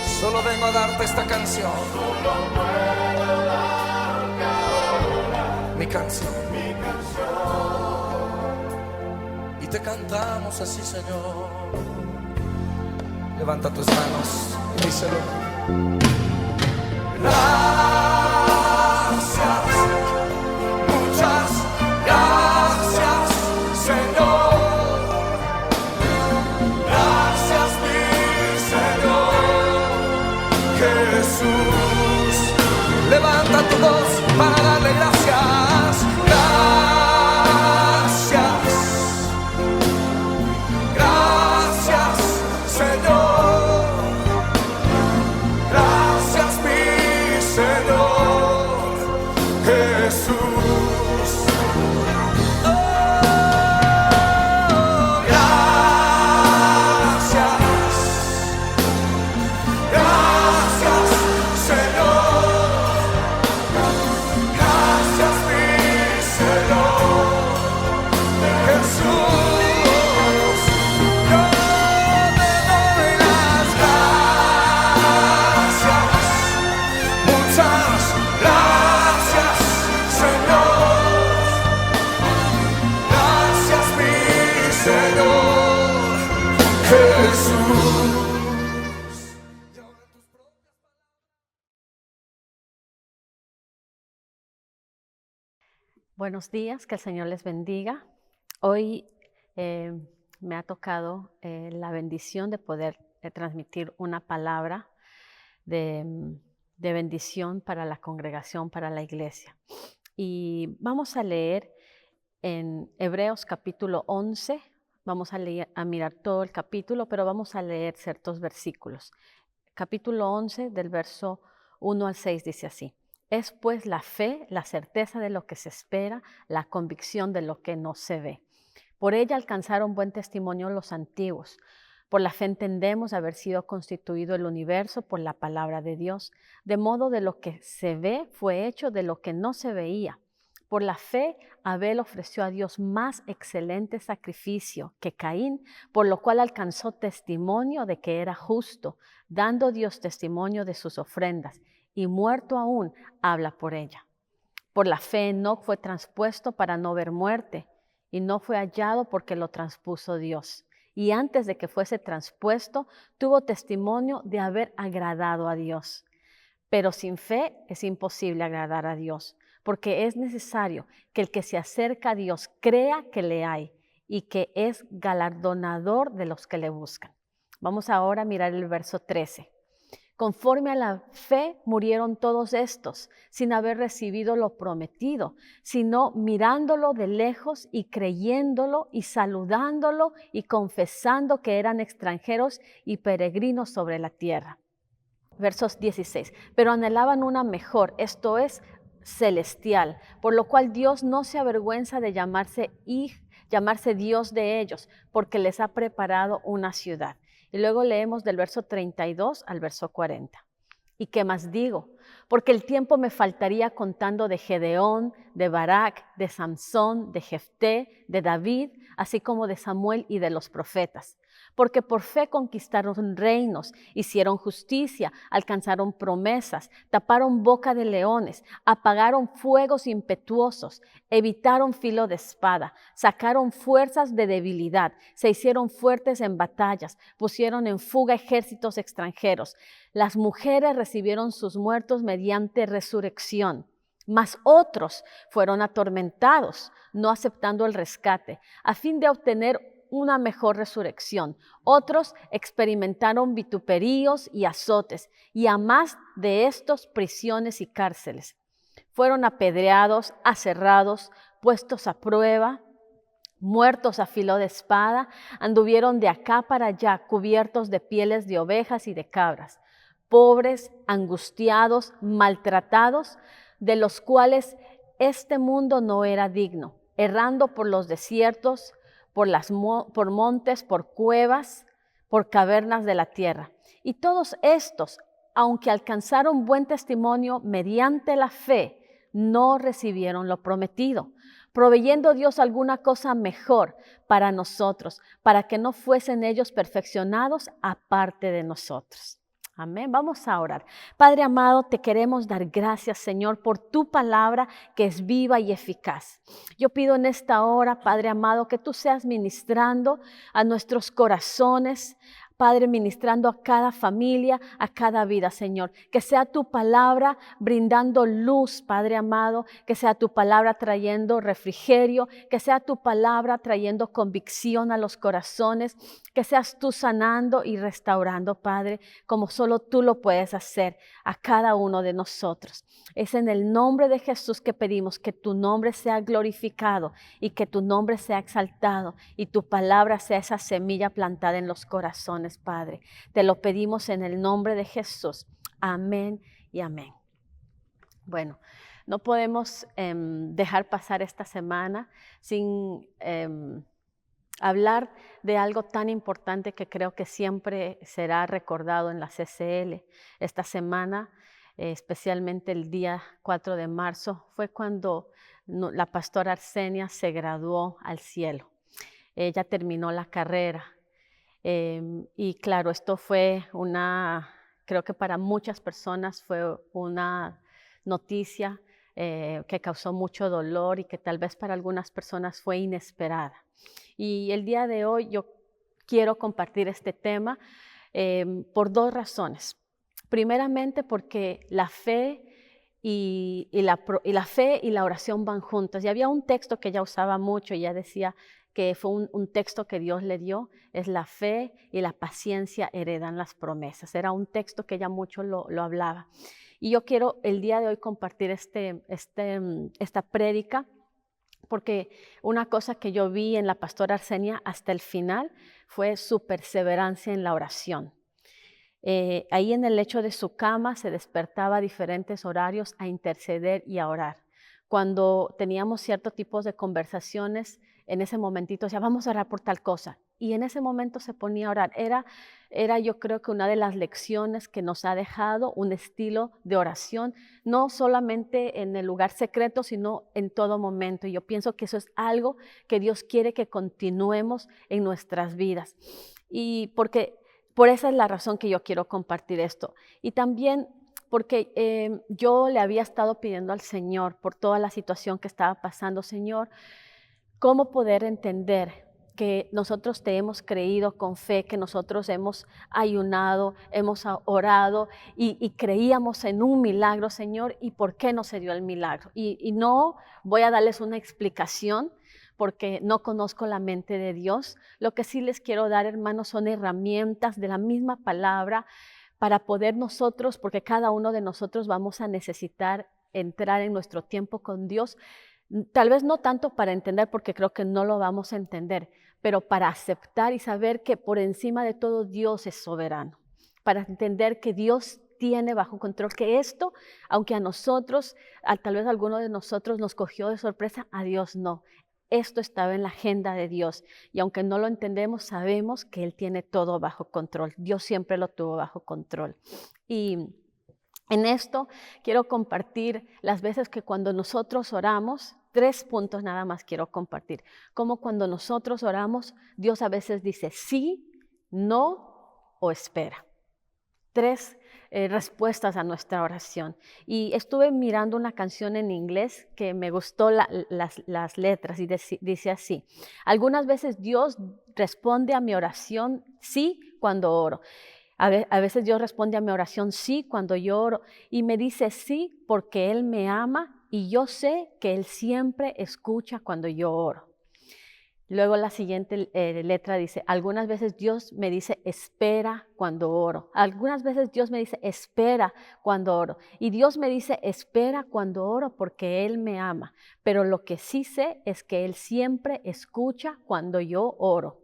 Solo vengo a darte esta canción. Mi canción. Y te cantamos así, Señor. Levanta tus manos y díselo. Gracias, muchas gracias, Señor. Gracias, mi Señor Jesús. Levanta tu voz para darle gracias. Gracias, gracias, Señor. Gracias, mi Señor Jesús. Oh, gracias, gracias, Señor. Gracias, mi Señor Jesús. Yo te doy las gracias. Muchas gracias, Señor. Gracias, mi Señor Jesús. Buenos días, que el Señor les bendiga. Hoy me ha tocado la bendición de poder transmitir una palabra de bendición para la congregación, para la iglesia. Y vamos a leer en Hebreos capítulo 11, vamos a mirar todo el capítulo, pero vamos a leer ciertos versículos. Capítulo 11 del verso 1 al 6 dice así: es pues la fe, la certeza de lo que se espera, la convicción de lo que no se ve. Por ella alcanzaron buen testimonio los antiguos. Por la fe entendemos haber sido constituido el universo por la palabra de Dios, de modo de lo que se ve fue hecho de lo que no se veía. Por la fe Abel ofreció a Dios más excelente sacrificio que Caín, por lo cual alcanzó testimonio de que era justo, dando Dios testimonio de sus ofrendas, y muerto aún habla por ella. Por la fe Enoc fue transpuesto para no ver muerte, y no fue hallado porque lo transpuso Dios. Y antes de que fuese transpuesto, tuvo testimonio de haber agradado a Dios. Pero sin fe es imposible agradar a Dios, porque es necesario que el que se acerca a Dios crea que le hay y que es galardonador de los que le buscan. Vamos ahora a mirar el verso 13. Conforme a la fe murieron todos estos, sin haber recibido lo prometido, sino mirándolo de lejos y creyéndolo y saludándolo y confesando que eran extranjeros y peregrinos sobre la tierra. Versos 16. Pero anhelaban una mejor, esto es, celestial, por lo cual Dios no se avergüenza de llamarse Dios de ellos, porque les ha preparado una ciudad. Y luego leemos del verso 32 al verso 40. ¿Y qué más digo? Porque el tiempo me faltaría contando de Gedeón, de Barak, de Samsón, de Jefté, de David, así como de Samuel y de los profetas. Porque por fe conquistaron reinos, hicieron justicia, alcanzaron promesas, taparon boca de leones, apagaron fuegos impetuosos, evitaron filo de espada, sacaron fuerzas de debilidad, se hicieron fuertes en batallas, pusieron en fuga ejércitos extranjeros. Las mujeres recibieron sus muertos mediante resurrección, mas otros fueron atormentados, no aceptando el rescate, a fin de obtener una mejor resurrección. Otros experimentaron vituperios y azotes, y a más de estos prisiones y cárceles. Fueron apedreados, aserrados, puestos a prueba, muertos a filo de espada, anduvieron de acá para allá, cubiertos de pieles de ovejas y de cabras, pobres, angustiados, maltratados, de los cuales este mundo no era digno, errando por los desiertos, por montes, por cuevas, por cavernas de la tierra. Y todos estos, aunque alcanzaron buen testimonio mediante la fe, no recibieron lo prometido, proveyendo Dios alguna cosa mejor para nosotros, para que no fuesen ellos perfeccionados aparte de nosotros. Amén. Vamos a orar. Padre amado, te queremos dar gracias, Señor, por tu palabra que es viva y eficaz. Yo pido en esta hora, Padre amado, que tú seas ministrando a nuestros corazones, Padre, ministrando a cada familia, a cada vida, Señor. Que sea tu palabra brindando luz, Padre amado. Que sea tu palabra trayendo refrigerio. Que sea tu palabra trayendo convicción a los corazones. Que seas tú sanando y restaurando, Padre, como solo tú lo puedes hacer a cada uno de nosotros. Es en el nombre de Jesús que pedimos que tu nombre sea glorificado y que tu nombre sea exaltado y tu palabra sea esa semilla plantada en los corazones, Padre. Te lo pedimos en el nombre de Jesús. Amén y amén. Bueno, no podemos dejar pasar esta semana sin hablar de algo tan importante que creo que siempre será recordado en la CCL. Esta semana, especialmente el día 4 de marzo, fue cuando la pastora Arsenia se graduó al cielo. Ella terminó la carrera. Y claro, esto fue creo que para muchas personas fue una noticia que causó mucho dolor y que tal vez para algunas personas fue inesperada. Y el día de hoy yo quiero compartir este tema por dos razones. Primeramente porque la fe y la oración van juntas. Y había un texto que ella usaba mucho y ella decía que fue un texto que Dios le dio, es la fe y la paciencia heredan las promesas. Era un texto que ella mucho lo hablaba. Y yo quiero el día de hoy compartir esta prédica, porque una cosa que yo vi en la pastora Arsenia hasta el final fue su perseverancia en la oración. Ahí en el lecho de su cama se despertaba a diferentes horarios a interceder y a orar. Cuando teníamos ciertos tipos de conversaciones, en ese momentito decía, vamos a orar por tal cosa. Y en ese momento se ponía a orar. Era yo creo que una de las lecciones que nos ha dejado un estilo de oración, no solamente en el lugar secreto, sino en todo momento. Y yo pienso que eso es algo que Dios quiere que continuemos en nuestras vidas. Y por esa es la razón que yo quiero compartir esto. Y también porque yo le había estado pidiendo al Señor por toda la situación que estaba pasando, Señor, cómo poder entender que nosotros te hemos creído con fe, que nosotros hemos ayunado, hemos orado y creíamos en un milagro, Señor, y por qué no se dio el milagro. Y no voy a darles una explicación porque no conozco la mente de Dios. Lo que sí les quiero dar, hermanos, son herramientas de la misma palabra para poder nosotros, porque cada uno de nosotros vamos a necesitar entrar en nuestro tiempo con Dios. Tal vez no tanto para entender, porque creo que no lo vamos a entender, pero para aceptar y saber que por encima de todo Dios es soberano, para entender que Dios tiene bajo control, que esto, aunque a nosotros, tal vez a alguno de nosotros nos cogió de sorpresa, a Dios no. Esto estaba en la agenda de Dios y aunque no lo entendemos, sabemos que Él tiene todo bajo control. Dios siempre lo tuvo bajo control. Y en esto quiero compartir las veces que cuando nosotros oramos, 3 puntos nada más quiero compartir. Como cuando nosotros oramos, Dios a veces dice sí, no o espera. 3 respuestas a nuestra oración. Y estuve mirando una canción en inglés que me gustó las letras y dice así: algunas veces Dios responde a mi oración sí cuando oro. A veces Dios responde a mi oración sí cuando yo oro y me dice sí porque Él me ama y yo sé que Él siempre escucha cuando yo oro. Luego la siguiente letra dice, algunas veces Dios me dice espera cuando oro. Algunas veces Dios me dice espera cuando oro. Y Dios me dice espera cuando oro porque Él me ama. Pero lo que sí sé es que Él siempre escucha cuando yo oro.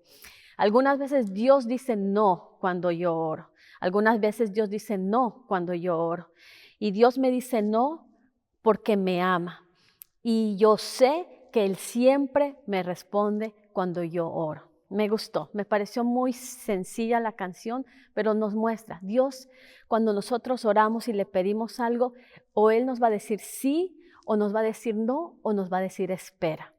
Algunas veces Dios dice no cuando yo oro. Algunas veces Dios dice no cuando yo oro. Y Dios me dice no porque me ama. Y yo sé que Él siempre me responde cuando yo oro. Me gustó, me pareció muy sencilla la canción, pero nos muestra, Dios, cuando nosotros oramos y le pedimos algo, o Él nos va a decir sí, o nos va a decir no, o nos va a decir espera.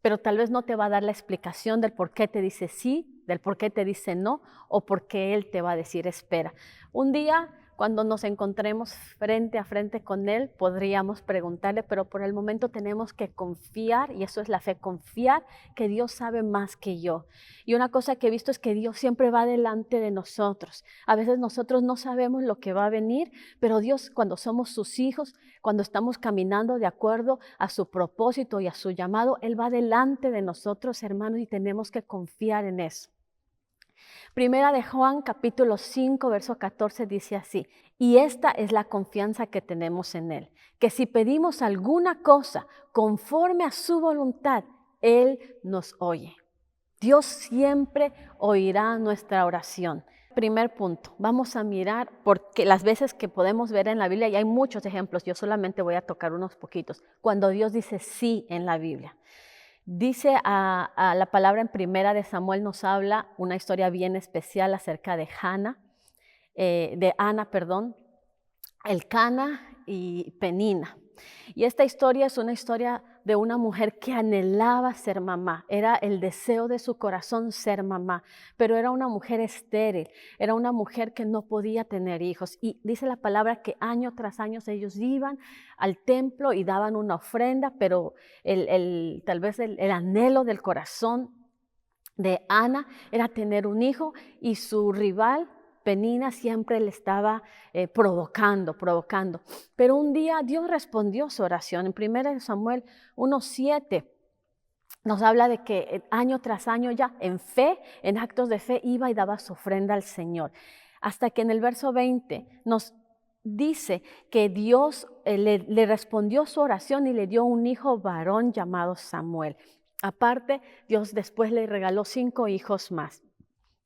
Pero tal vez no te va a dar la explicación del por qué te dice sí, del por qué te dice no, o por qué Él te va a decir espera. Un día, cuando nos encontremos frente a frente con Él, podríamos preguntarle, pero por el momento tenemos que confiar, y eso es la fe, confiar que Dios sabe más que yo. Y una cosa que he visto es que Dios siempre va delante de nosotros. A veces nosotros no sabemos lo que va a venir, pero Dios, cuando somos sus hijos, cuando estamos caminando de acuerdo a su propósito y a su llamado, Él va delante de nosotros, hermanos, y tenemos que confiar en eso. Primera de Juan, capítulo 5, verso 14, dice así, y esta es la confianza que tenemos en Él, que si pedimos alguna cosa conforme a su voluntad, Él nos oye. Dios siempre oirá nuestra oración. Primer punto, vamos a mirar porque las veces que podemos ver en la Biblia, y hay muchos ejemplos, yo solamente voy a tocar unos poquitos, cuando Dios dice sí en la Biblia. Dice a la palabra en Primera de Samuel, nos habla una historia bien especial acerca de Ana, Elcana y Penina. Y esta historia es una historia de una mujer que anhelaba ser mamá. Era el deseo de su corazón ser mamá, pero era una mujer estéril, era una mujer que no podía tener hijos. Y dice la palabra que año tras año ellos iban al templo y daban una ofrenda, pero tal vez el anhelo del corazón de Ana era tener un hijo y su rival Penina siempre le estaba provocando. Pero un día Dios respondió su oración. En 1 Samuel 1:7 nos habla de que año tras año ya en fe, en actos de fe, iba y daba su ofrenda al Señor. Hasta que en el verso 20 nos dice que Dios le respondió su oración y le dio un hijo varón llamado Samuel. Aparte, Dios después le regaló 5 hijos más.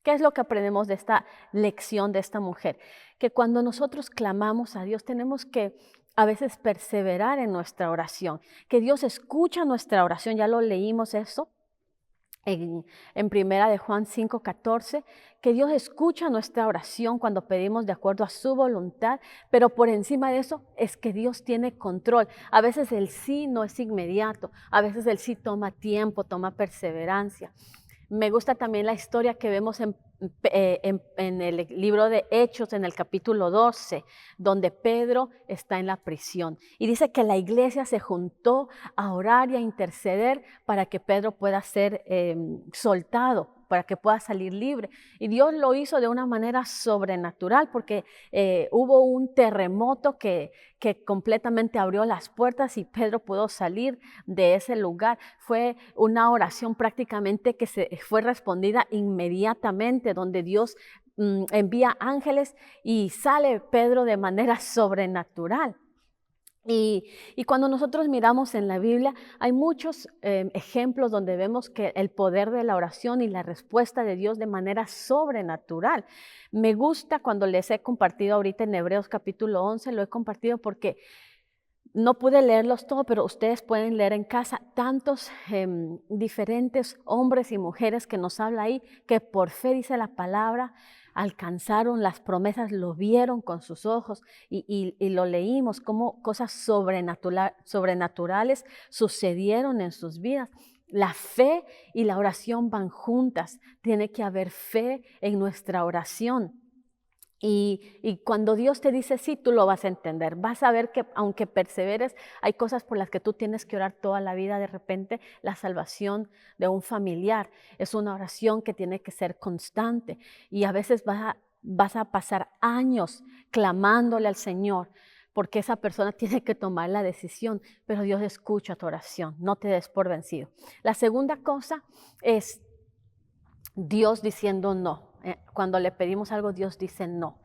¿Qué es lo que aprendemos de esta lección de esta mujer? Que cuando nosotros clamamos a Dios tenemos que a veces perseverar en nuestra oración, que Dios escucha nuestra oración, ya lo leímos eso en 1 de Juan 5:14, que Dios escucha nuestra oración cuando pedimos de acuerdo a su voluntad, pero por encima de eso es que Dios tiene control. A veces el sí no es inmediato, a veces el sí toma tiempo, toma perseverancia. Me gusta también la historia que vemos en el libro de Hechos, en el capítulo 12, donde Pedro está en la prisión. Y dice que la iglesia se juntó a orar y a interceder para que Pedro pueda ser soltado, para que pueda salir libre. Y Dios lo hizo de una manera sobrenatural, porque hubo un terremoto que completamente abrió las puertas y Pedro pudo salir de ese lugar. Fue una oración prácticamente que fue respondida inmediatamente, donde Dios envía ángeles y sale Pedro de manera sobrenatural. Y cuando nosotros miramos en la Biblia, hay muchos ejemplos donde vemos que el poder de la oración y la respuesta de Dios de manera sobrenatural. Me gusta cuando les he compartido ahorita en Hebreos capítulo 11, lo he compartido porque no pude leerlos todos, pero ustedes pueden leer en casa tantos diferentes hombres y mujeres que nos habla ahí, que por fe, dice la palabra, alcanzaron las promesas, lo vieron con sus ojos y lo leímos, como cosas sobrenaturales sucedieron en sus vidas. La fe y la oración van juntas. Tiene que haber fe en nuestra oración. Y cuando Dios te dice sí, tú lo vas a entender. Vas a ver que aunque perseveres, hay cosas por las que tú tienes que orar toda la vida. De repente, la salvación de un familiar es una oración que tiene que ser constante. Y a veces vas a pasar años clamándole al Señor, porque esa persona tiene que tomar la decisión. Pero Dios escucha tu oración, no te des por vencido. La segunda cosa es Dios diciendo no. Cuando le pedimos algo, Dios dice no.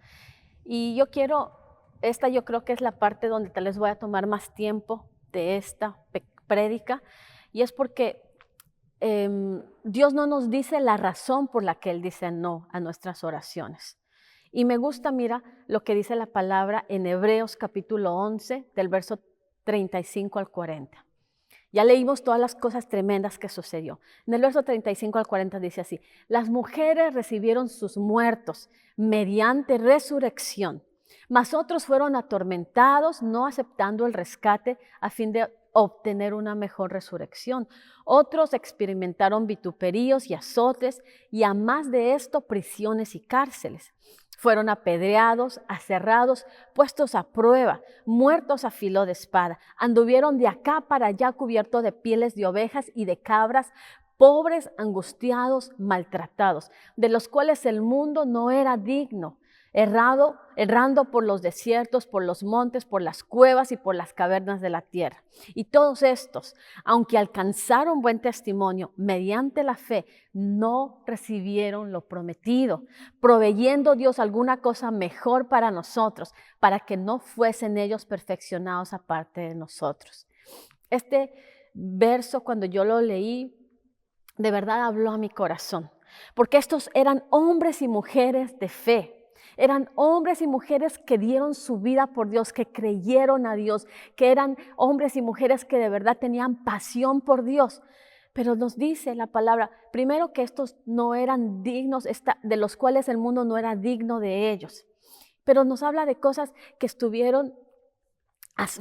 Y yo creo que es la parte donde tal vez voy a tomar más tiempo de esta prédica, y es porque Dios no nos dice la razón por la que Él dice no a nuestras oraciones. Y me gusta, mira, lo que dice la palabra en Hebreos capítulo 11, del verso 35 al 40. Ya leímos todas las cosas tremendas que sucedió. En el verso 35 al 40 dice así: las mujeres recibieron sus muertos mediante resurrección, mas otros fueron atormentados, no aceptando el rescate a fin de obtener una mejor resurrección. Otros experimentaron vituperíos y azotes, y a más de esto, prisiones y cárceles. Fueron apedreados, aserrados, puestos a prueba, muertos a filo de espada. Anduvieron de acá para allá cubiertos de pieles de ovejas y de cabras, pobres, angustiados, maltratados, de los cuales el mundo no era digno, errando por los desiertos, por los montes, por las cuevas y por las cavernas de la tierra. Y todos estos, aunque alcanzaron buen testimonio mediante la fe, no recibieron lo prometido, proveyendo Dios alguna cosa mejor para nosotros, para que no fuesen ellos perfeccionados aparte de nosotros. Este verso, cuando yo lo leí, de verdad habló a mi corazón, porque estos eran hombres y mujeres de fe. Eran hombres y mujeres que dieron su vida por Dios, que creyeron a Dios, que eran hombres y mujeres que de verdad tenían pasión por Dios. Pero nos dice la palabra, primero, que estos no eran dignos, de los cuales el mundo no era digno de ellos. Pero nos habla de cosas que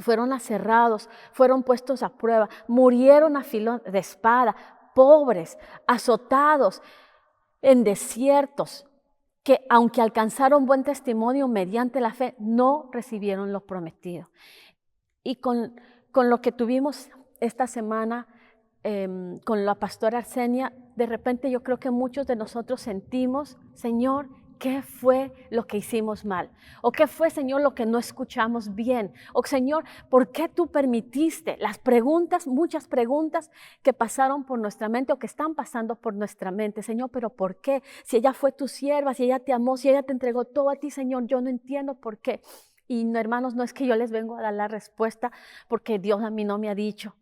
fueron aserrados, fueron puestos a prueba, murieron a filo de espada, pobres, azotados, en desiertos, que aunque alcanzaron buen testimonio mediante la fe, no recibieron lo prometido. Y con lo que tuvimos esta semana con la pastora Arsenia, de repente yo creo que muchos de nosotros sentimos, Señor, ¿qué fue lo que hicimos mal? ¿O qué fue, Señor, lo que no escuchamos bien? O, Señor, ¿por qué tú permitiste las preguntas, muchas preguntas que pasaron por nuestra mente o que están pasando por nuestra mente? Señor, ¿pero por qué? Si ella fue tu sierva, si ella te amó, si ella te entregó todo a ti, Señor, yo no entiendo por qué. Y no, hermanos, no es que yo les vengo a dar la respuesta porque Dios a mí no me ha dicho.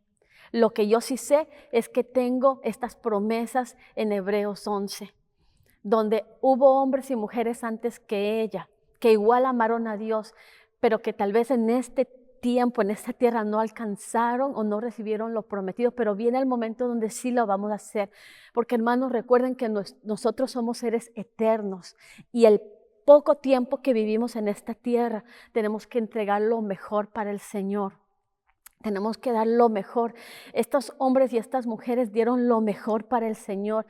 Lo que yo sí sé es que tengo estas promesas en Hebreos 11. Donde hubo hombres y mujeres antes que ella, que igual amaron a Dios, pero que tal vez en este tiempo, en esta tierra, no alcanzaron o no recibieron lo prometido, pero viene el momento donde sí lo vamos a hacer. Porque, hermanos, recuerden que nosotros somos seres eternos, y el poco tiempo que vivimos en esta tierra, tenemos que entregar lo mejor para el Señor. Tenemos que dar lo mejor. Estos hombres y estas mujeres dieron lo mejor para el Señor.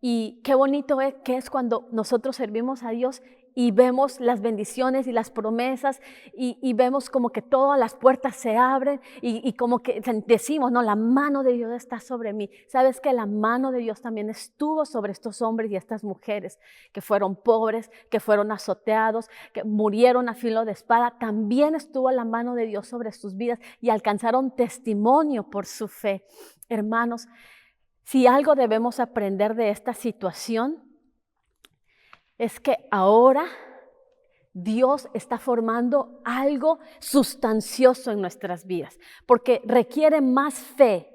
Y qué bonito es que es cuando nosotros servimos a Dios y vemos las bendiciones y las promesas y vemos como que todas las puertas se abren y como que decimos, no, la mano de Dios está sobre mí. Sabes que la mano de Dios también estuvo sobre estos hombres y estas mujeres que fueron pobres, que fueron azoteados, que murieron a filo de espada. También estuvo la mano de Dios sobre sus vidas y alcanzaron testimonio por su fe. Hermanos, si algo debemos aprender de esta situación, es que ahora Dios está formando algo sustancioso en nuestras vidas, porque requiere más fe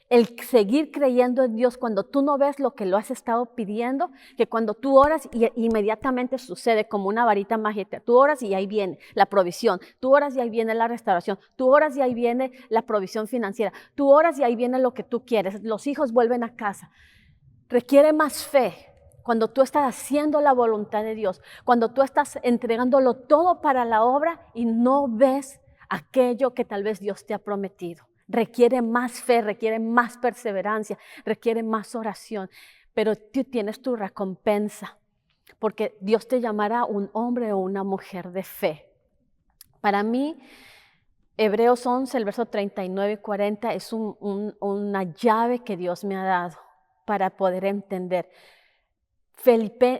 el seguir creyendo en Dios cuando tú no ves lo que lo has estado pidiendo, que cuando tú oras y inmediatamente sucede como una varita mágica. Tú oras y ahí viene la provisión, tú oras y ahí viene la restauración, tú oras y ahí viene la provisión financiera, tú oras y ahí viene lo que tú quieres, los hijos vuelven a casa. Requiere más fe. Cuando tú estás haciendo la voluntad de Dios, cuando tú estás entregándolo todo para la obra y no ves aquello que tal vez Dios te ha prometido. Requiere más fe, requiere más perseverancia, requiere más oración, pero tú tienes tu recompensa, porque Dios te llamará un hombre o una mujer de fe. Para mí, Hebreos 11, el verso 39 y 40 es una llave que Dios me ha dado para poder entender.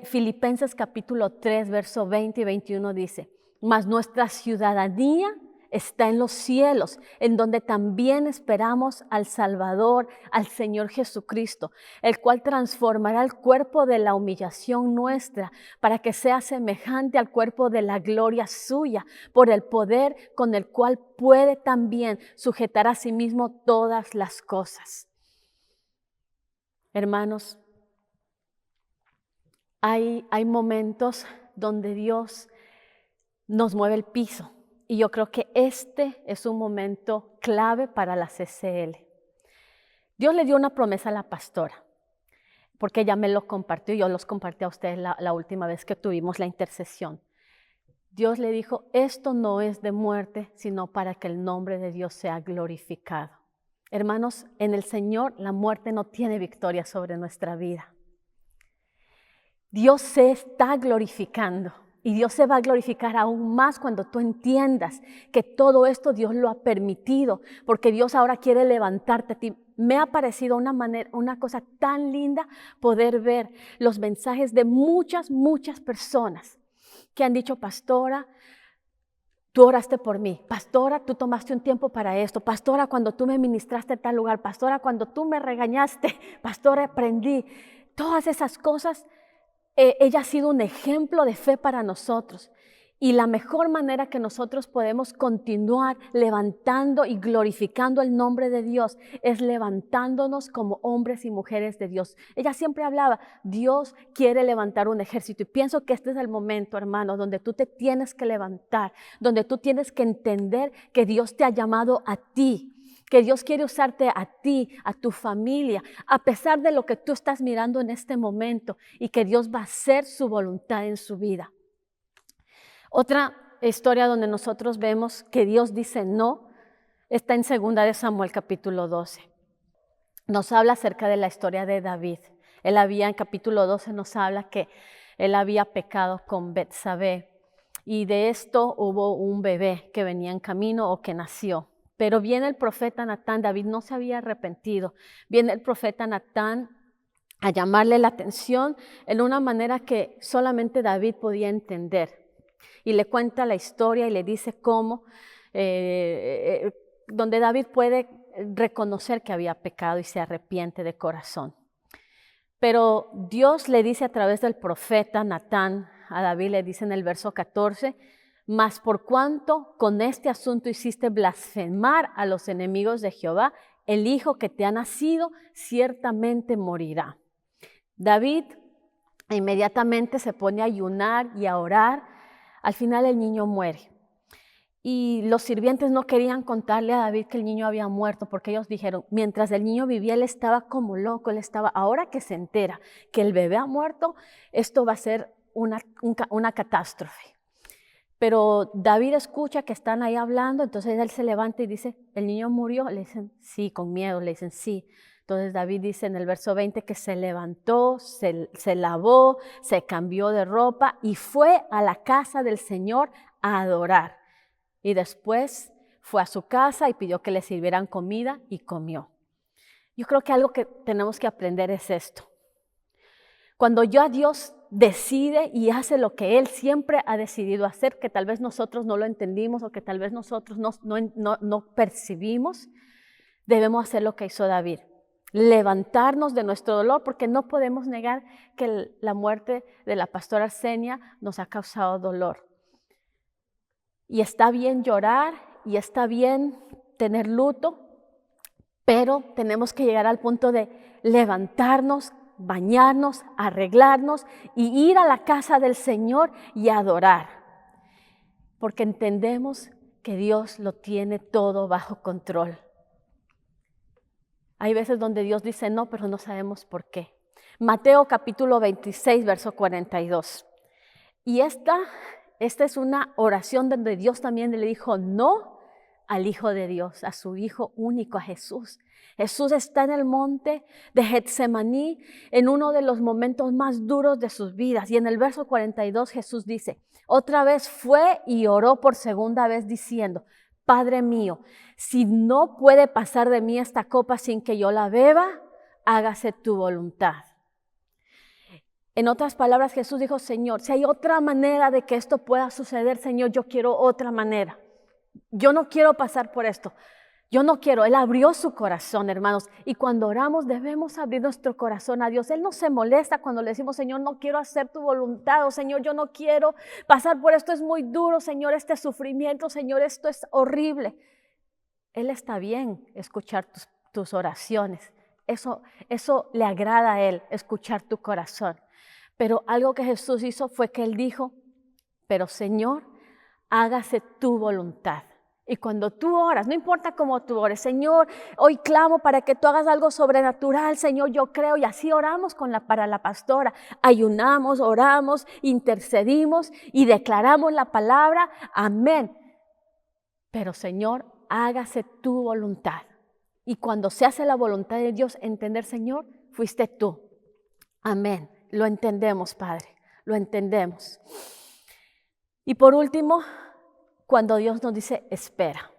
Filipenses capítulo 3, verso 20 y 21 dice, mas nuestra ciudadanía está en los cielos, en donde también esperamos al Salvador, al Señor Jesucristo, el cual transformará el cuerpo de la humillación nuestra para que sea semejante al cuerpo de la gloria suya, por el poder con el cual puede también sujetar a sí mismo todas las cosas. Hermanos, hay momentos donde Dios nos mueve el piso y yo creo que este es un momento clave para la CCL. Dios le dio una promesa a la pastora, porque ella me lo compartió y yo los compartí a ustedes la última vez que tuvimos la intercesión. Dios le dijo, esto no es de muerte, sino para que el nombre de Dios sea glorificado. Hermanos, en el Señor la muerte no tiene victoria sobre nuestra vida. Dios se está glorificando y Dios se va a glorificar aún más cuando tú entiendas que todo esto Dios lo ha permitido, porque Dios ahora quiere levantarte a ti. Me ha parecido una cosa tan linda poder ver los mensajes de muchas personas que han dicho, pastora, tú oraste por mí, pastora, tú tomaste un tiempo para esto, pastora, cuando tú me ministraste en tal lugar, pastora, cuando tú me regañaste, pastora, aprendí. Todas esas cosas. Ella ha sido un ejemplo de fe para nosotros y la mejor manera que nosotros podemos continuar levantando y glorificando el nombre de Dios es levantándonos como hombres y mujeres de Dios. Ella siempre hablaba, Dios quiere levantar un ejército y pienso que este es el momento, hermano, donde tú te tienes que levantar, donde tú tienes que entender que Dios te ha llamado a ti, que Dios quiere usarte a ti, a tu familia, a pesar de lo que tú estás mirando en este momento y que Dios va a hacer su voluntad en su vida. Otra historia donde nosotros vemos que Dios dice no, está en 2 de Samuel capítulo 12. Nos habla acerca de la historia de David. En capítulo 12 nos habla que él había pecado con Betsabé y de esto hubo un bebé que venía en camino o que nació. Pero viene el profeta Natán, David no se había arrepentido, viene el profeta Natán a llamarle la atención en una manera que solamente David podía entender. Y le cuenta la historia y le dice cómo, donde David puede reconocer que había pecado y se arrepiente de corazón. Pero Dios le dice a través del profeta Natán, a David le dice en el verso 14, mas por cuanto con este asunto hiciste blasfemar a los enemigos de Jehová, el hijo que te ha nacido ciertamente morirá. David inmediatamente se pone a ayunar y a orar. Al final el niño muere. Y los sirvientes no querían contarle a David que el niño había muerto, porque ellos dijeron, mientras el niño vivía, él estaba como loco, ahora que se entera que el bebé ha muerto, esto va a ser una catástrofe. Pero David escucha que están ahí hablando, entonces él se levanta y dice, ¿el niño murió? Le dicen, sí, con miedo, le dicen, sí. Entonces David dice en el verso 20 que se levantó, se lavó, se cambió de ropa y fue a la casa del Señor a adorar. Y después fue a su casa y pidió que le sirvieran comida y comió. Yo creo que algo que tenemos que aprender es esto. Cuando ya Dios decide y hace lo que Él siempre ha decidido hacer, que tal vez nosotros no lo entendimos o que tal vez nosotros no percibimos, debemos hacer lo que hizo David. Levantarnos de nuestro dolor, porque no podemos negar que la muerte de la pastora Arsenia nos ha causado dolor. Y está bien llorar y está bien tener luto, pero tenemos que llegar al punto de levantarnos, bañarnos, arreglarnos y ir a la casa del Señor y adorar. Porque entendemos que Dios lo tiene todo bajo control. Hay veces donde Dios dice no, pero no sabemos por qué. Mateo capítulo 26, verso 42. Y esta es una oración donde Dios también le dijo no al Hijo de Dios, a su Hijo único, a Jesús. Jesús está en el monte de Getsemaní en uno de los momentos más duros de sus vidas. Y en el verso 42 Jesús dice, otra vez fue y oró por segunda vez diciendo, Padre mío, si no puede pasar de mí esta copa sin que yo la beba, hágase tu voluntad. En otras palabras, Jesús dijo, Señor, si hay otra manera de que esto pueda suceder, Señor, yo quiero otra manera. Yo no quiero pasar por esto. Yo no quiero. Él abrió su corazón, hermanos. Y cuando oramos debemos abrir nuestro corazón a Dios. Él no se molesta cuando le decimos, Señor, no quiero hacer tu voluntad. O Señor, yo no quiero pasar por esto. Es muy duro, Señor, este sufrimiento. Señor, esto es horrible. Él está bien escuchar tus oraciones. Eso le agrada a Él, escuchar tu corazón. Pero algo que Jesús hizo fue que Él dijo, pero Señor, hágase tu voluntad. Y cuando tú oras, no importa cómo tú ores, Señor, hoy clamo para que tú hagas algo sobrenatural, Señor, yo creo. Y así oramos para la pastora. Ayunamos, oramos, intercedimos y declaramos la palabra. Amén. Pero Señor, hágase tu voluntad. Y cuando se hace la voluntad de Dios, entender, Señor, fuiste tú. Amén. Lo entendemos, Padre. Lo entendemos. Y por último, cuando Dios nos dice, espera.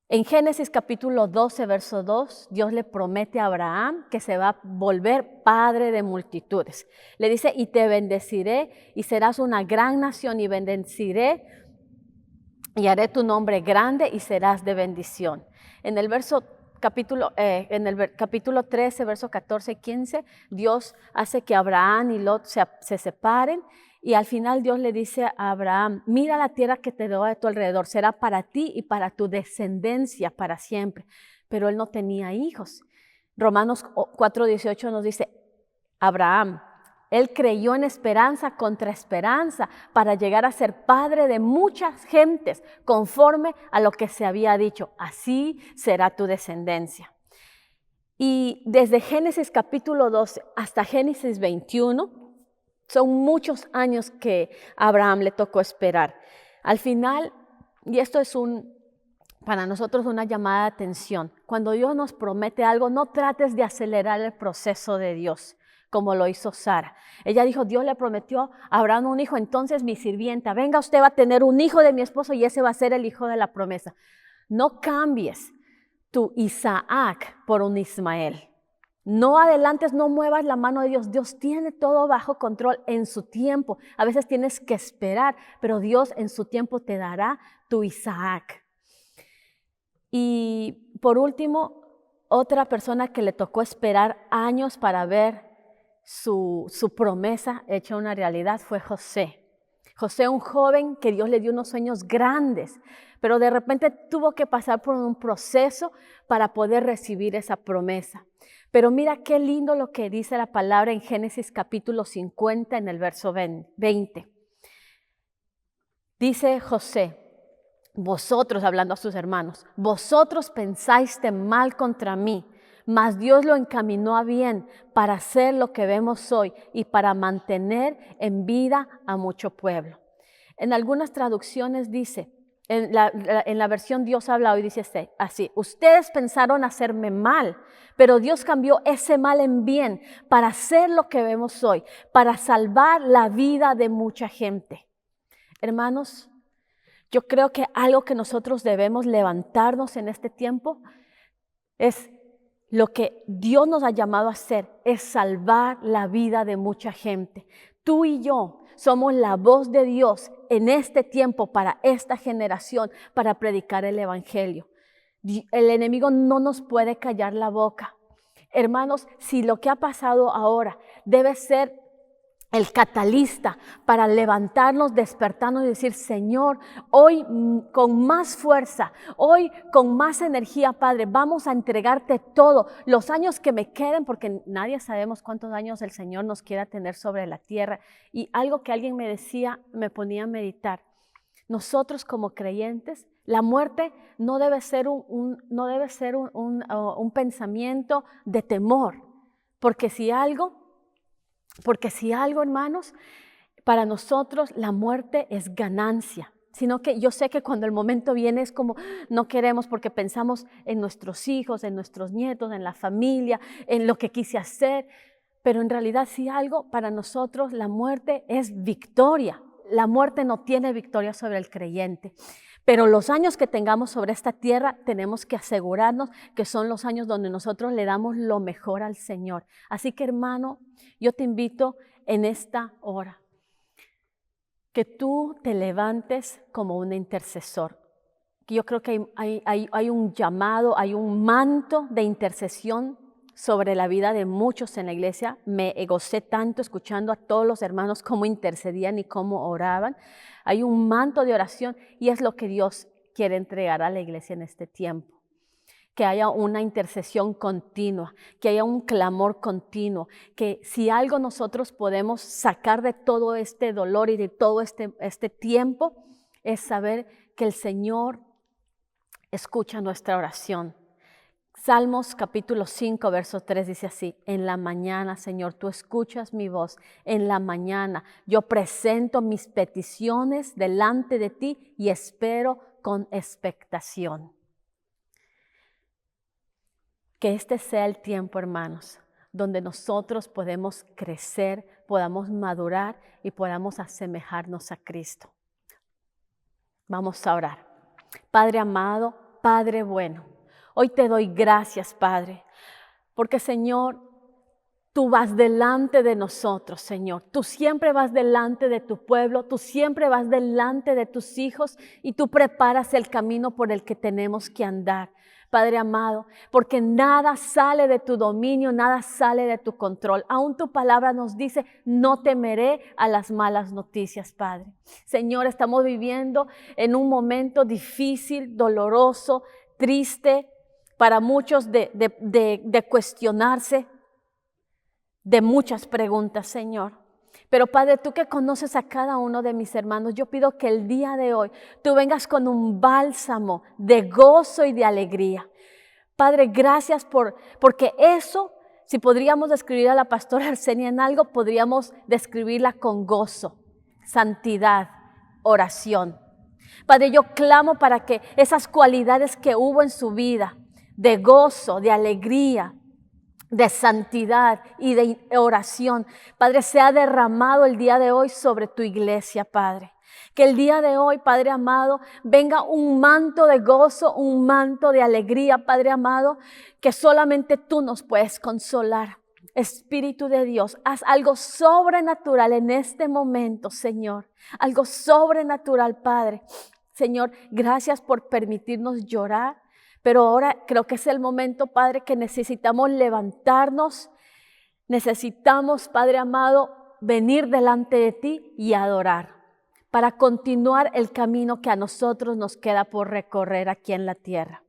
En Génesis capítulo 12, verso 2, Dios le promete a Abraham que se va a volver padre de multitudes. Le dice, y te bendeciré y serás una gran nación y bendeciré y haré tu nombre grande y serás de bendición. En el capítulo 13, verso 14 y 15, Dios hace que Abraham y Lot se separen. Y al final Dios le dice a Abraham, mira la tierra que te doy a tu alrededor, será para ti y para tu descendencia para siempre. Pero él no tenía hijos. Romanos 4:18 nos dice, Abraham, él creyó en esperanza contra esperanza para llegar a ser padre de muchas gentes, conforme a lo que se había dicho, así será tu descendencia. Y desde Génesis capítulo 12 hasta Génesis 21, son muchos años que a Abraham le tocó esperar. Al final, y esto es para nosotros una llamada de atención, cuando Dios nos promete algo, no trates de acelerar el proceso de Dios, como lo hizo Sara. Ella dijo, Dios le prometió a Abraham un hijo, entonces mi sirvienta, venga, usted va a tener un hijo de mi esposo y ese va a ser el hijo de la promesa. No cambies tu Isaac por un Ismael. No adelantes, no muevas la mano de Dios. Dios tiene todo bajo control en su tiempo. A veces tienes que esperar, pero Dios en su tiempo te dará tu Isaac. Y por último, otra persona que le tocó esperar años para ver su promesa hecha una realidad fue José. José, un joven que Dios le dio unos sueños grandes, pero de repente tuvo que pasar por un proceso para poder recibir esa promesa. Pero mira qué lindo lo que dice la palabra en Génesis capítulo 50 en el verso 20. Dice José, vosotros, hablando a sus hermanos, vosotros pensáis mal contra mí, mas Dios lo encaminó a bien para hacer lo que vemos hoy y para mantener en vida a mucho pueblo. En algunas traducciones dice, En la versión Dios habla hoy dice así: ustedes pensaron hacerme mal, pero Dios cambió ese mal en bien para hacer lo que vemos hoy, para salvar la vida de mucha gente. Hermanos, yo creo que algo que nosotros debemos levantarnos en este tiempo es lo que Dios nos ha llamado a hacer, es salvar la vida de mucha gente. Tú y yo somos la voz de Dios en este tiempo para esta generación, para predicar el evangelio. El enemigo no nos puede callar la boca. Hermanos, si lo que ha pasado ahora debe ser el catalista para levantarnos, despertarnos y decir: Señor, hoy con más fuerza, hoy con más energía, Padre, vamos a entregarte todo, los años que me queden, porque nadie sabemos cuántos años el Señor nos quiera tener sobre la tierra. Y algo que alguien me decía, me ponía a meditar: nosotros como creyentes, la muerte no debe ser un pensamiento de temor, porque si algo, hermanos, para nosotros la muerte es ganancia. Sino que yo sé que cuando el momento viene es como no queremos, porque pensamos en nuestros hijos, en nuestros nietos, en la familia, en lo que quise hacer. Pero en realidad si algo, para nosotros la muerte es victoria. La muerte no tiene victoria sobre el creyente. Pero los años que tengamos sobre esta tierra tenemos que asegurarnos que son los años donde nosotros le damos lo mejor al Señor. Así que, hermano, yo te invito en esta hora que tú te levantes como un intercesor. Yo creo que hay un llamado, hay un manto de intercesión sobre la vida de muchos en la iglesia. Me gocé tanto escuchando a todos los hermanos cómo intercedían y cómo oraban. Hay un manto de oración y es lo que Dios quiere entregar a la iglesia en este tiempo. Que haya una intercesión continua, que haya un clamor continuo, que si algo nosotros podemos sacar de todo este dolor y de todo este tiempo, es saber que el Señor escucha nuestra oración. Salmos capítulo 5, verso 3 dice así: en la mañana, Señor, tú escuchas mi voz. En la mañana yo presento mis peticiones delante de ti y espero con expectación. Que este sea el tiempo, hermanos, donde nosotros podemos crecer, podamos madurar y podamos asemejarnos a Cristo. Vamos a orar. Padre amado, Padre bueno, hoy te doy gracias, Padre, porque, Señor, tú vas delante de nosotros, Señor. Tú siempre vas delante de tu pueblo, tú siempre vas delante de tus hijos y tú preparas el camino por el que tenemos que andar. Padre amado, porque nada sale de tu dominio, nada sale de tu control. Aún tu palabra nos dice: no temeré a las malas noticias, Padre. Señor, estamos viviendo en un momento difícil, doloroso, triste, para muchos de cuestionarse, de muchas preguntas, Señor. Pero Padre, tú que conoces a cada uno de mis hermanos, yo pido que el día de hoy tú vengas con un bálsamo de gozo y de alegría. Padre, gracias porque eso, si podríamos describir a la pastora Arsenia en algo, podríamos describirla con gozo, santidad, oración. Padre, yo clamo para que esas cualidades que hubo en su vida, de gozo, de alegría, de santidad y de oración, Padre, sea derramado el día de hoy sobre tu iglesia, Padre. Que el día de hoy, Padre amado, venga un manto de gozo, un manto de alegría, Padre amado, que solamente tú nos puedes consolar. Espíritu de Dios, haz algo sobrenatural en este momento, Señor. Algo sobrenatural, Padre. Señor, gracias por permitirnos llorar. Pero ahora creo que es el momento, Padre, que necesitamos levantarnos. Necesitamos, Padre amado, venir delante de ti y adorar para continuar el camino que a nosotros nos queda por recorrer aquí en la tierra.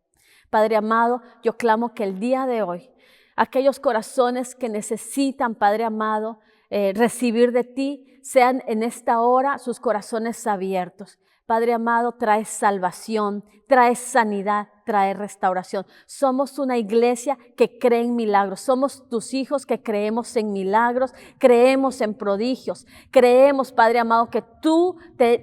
Padre amado, yo clamo que el día de hoy, aquellos corazones que necesitan, Padre amado, recibir de ti, sean en esta hora sus corazones abiertos. Padre amado, trae salvación, trae sanidad, trae restauración. Somos una iglesia que cree en milagros. Somos tus hijos que creemos en milagros, creemos en prodigios. Creemos, Padre amado, que tú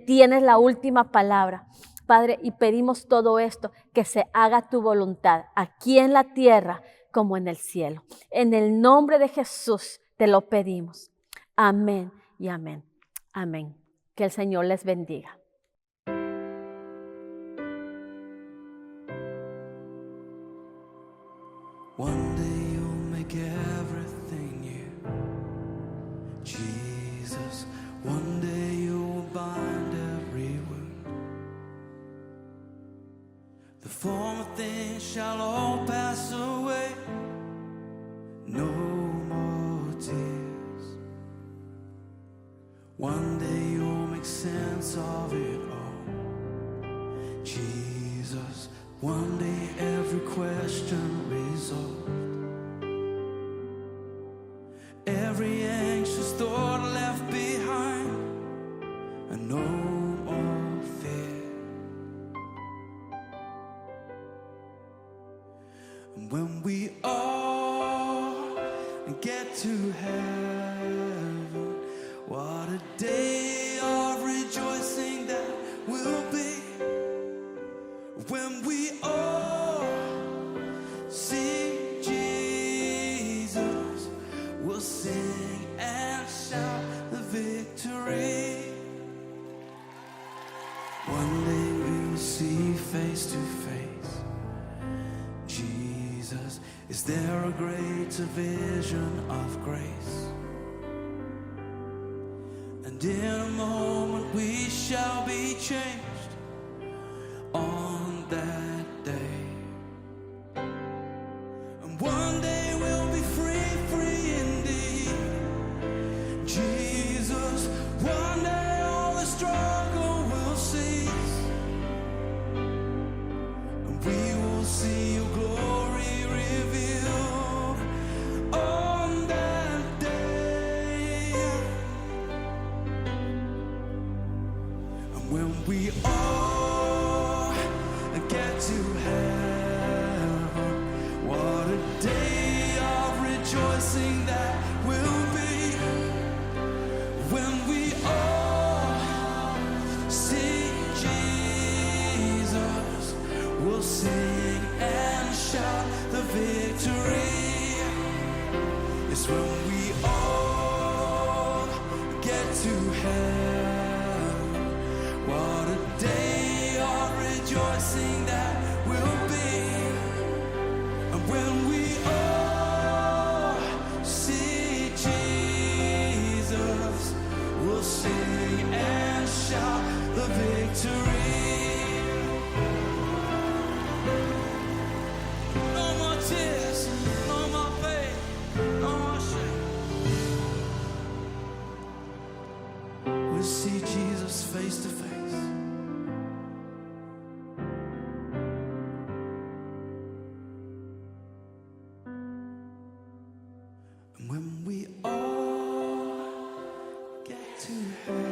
tienes la última palabra. Padre, y pedimos todo esto, que se haga tu voluntad aquí en la tierra como en el cielo. En el nombre de Jesús te lo pedimos. Amén y amén. Amén. Que el Señor les bendiga. One day you'll make everything new, Jesus. One day you'll bind every wound. The former things shall all pass away. No more tears. One day you'll make sense of it all, Jesus. One day every question resolved, every anxious thought left behind, and no more fear. And when we all get to heaven, what a day of rejoicing that will be. When we all see Jesus, we'll sing and shout the victory. One day we'll see face to face Jesus. Is there a greater vision of grace? And in a moment we shall be changed on that day. And one day we'll be free, free indeed, Jesus. One day all the struggle will cease, and we will see your glory revealed on that day. And when we all get to heaven, what a day of rejoicing that will be. When we all see Jesus, we'll sing and shout the victory. It's when we all get to heaven, what a day of rejoicing that will be. And when we all see Jesus, we'll sing and shout the victory. No more tears, no more pain, no more shame. We'll see Jesus face to face. And when we all get to heaven,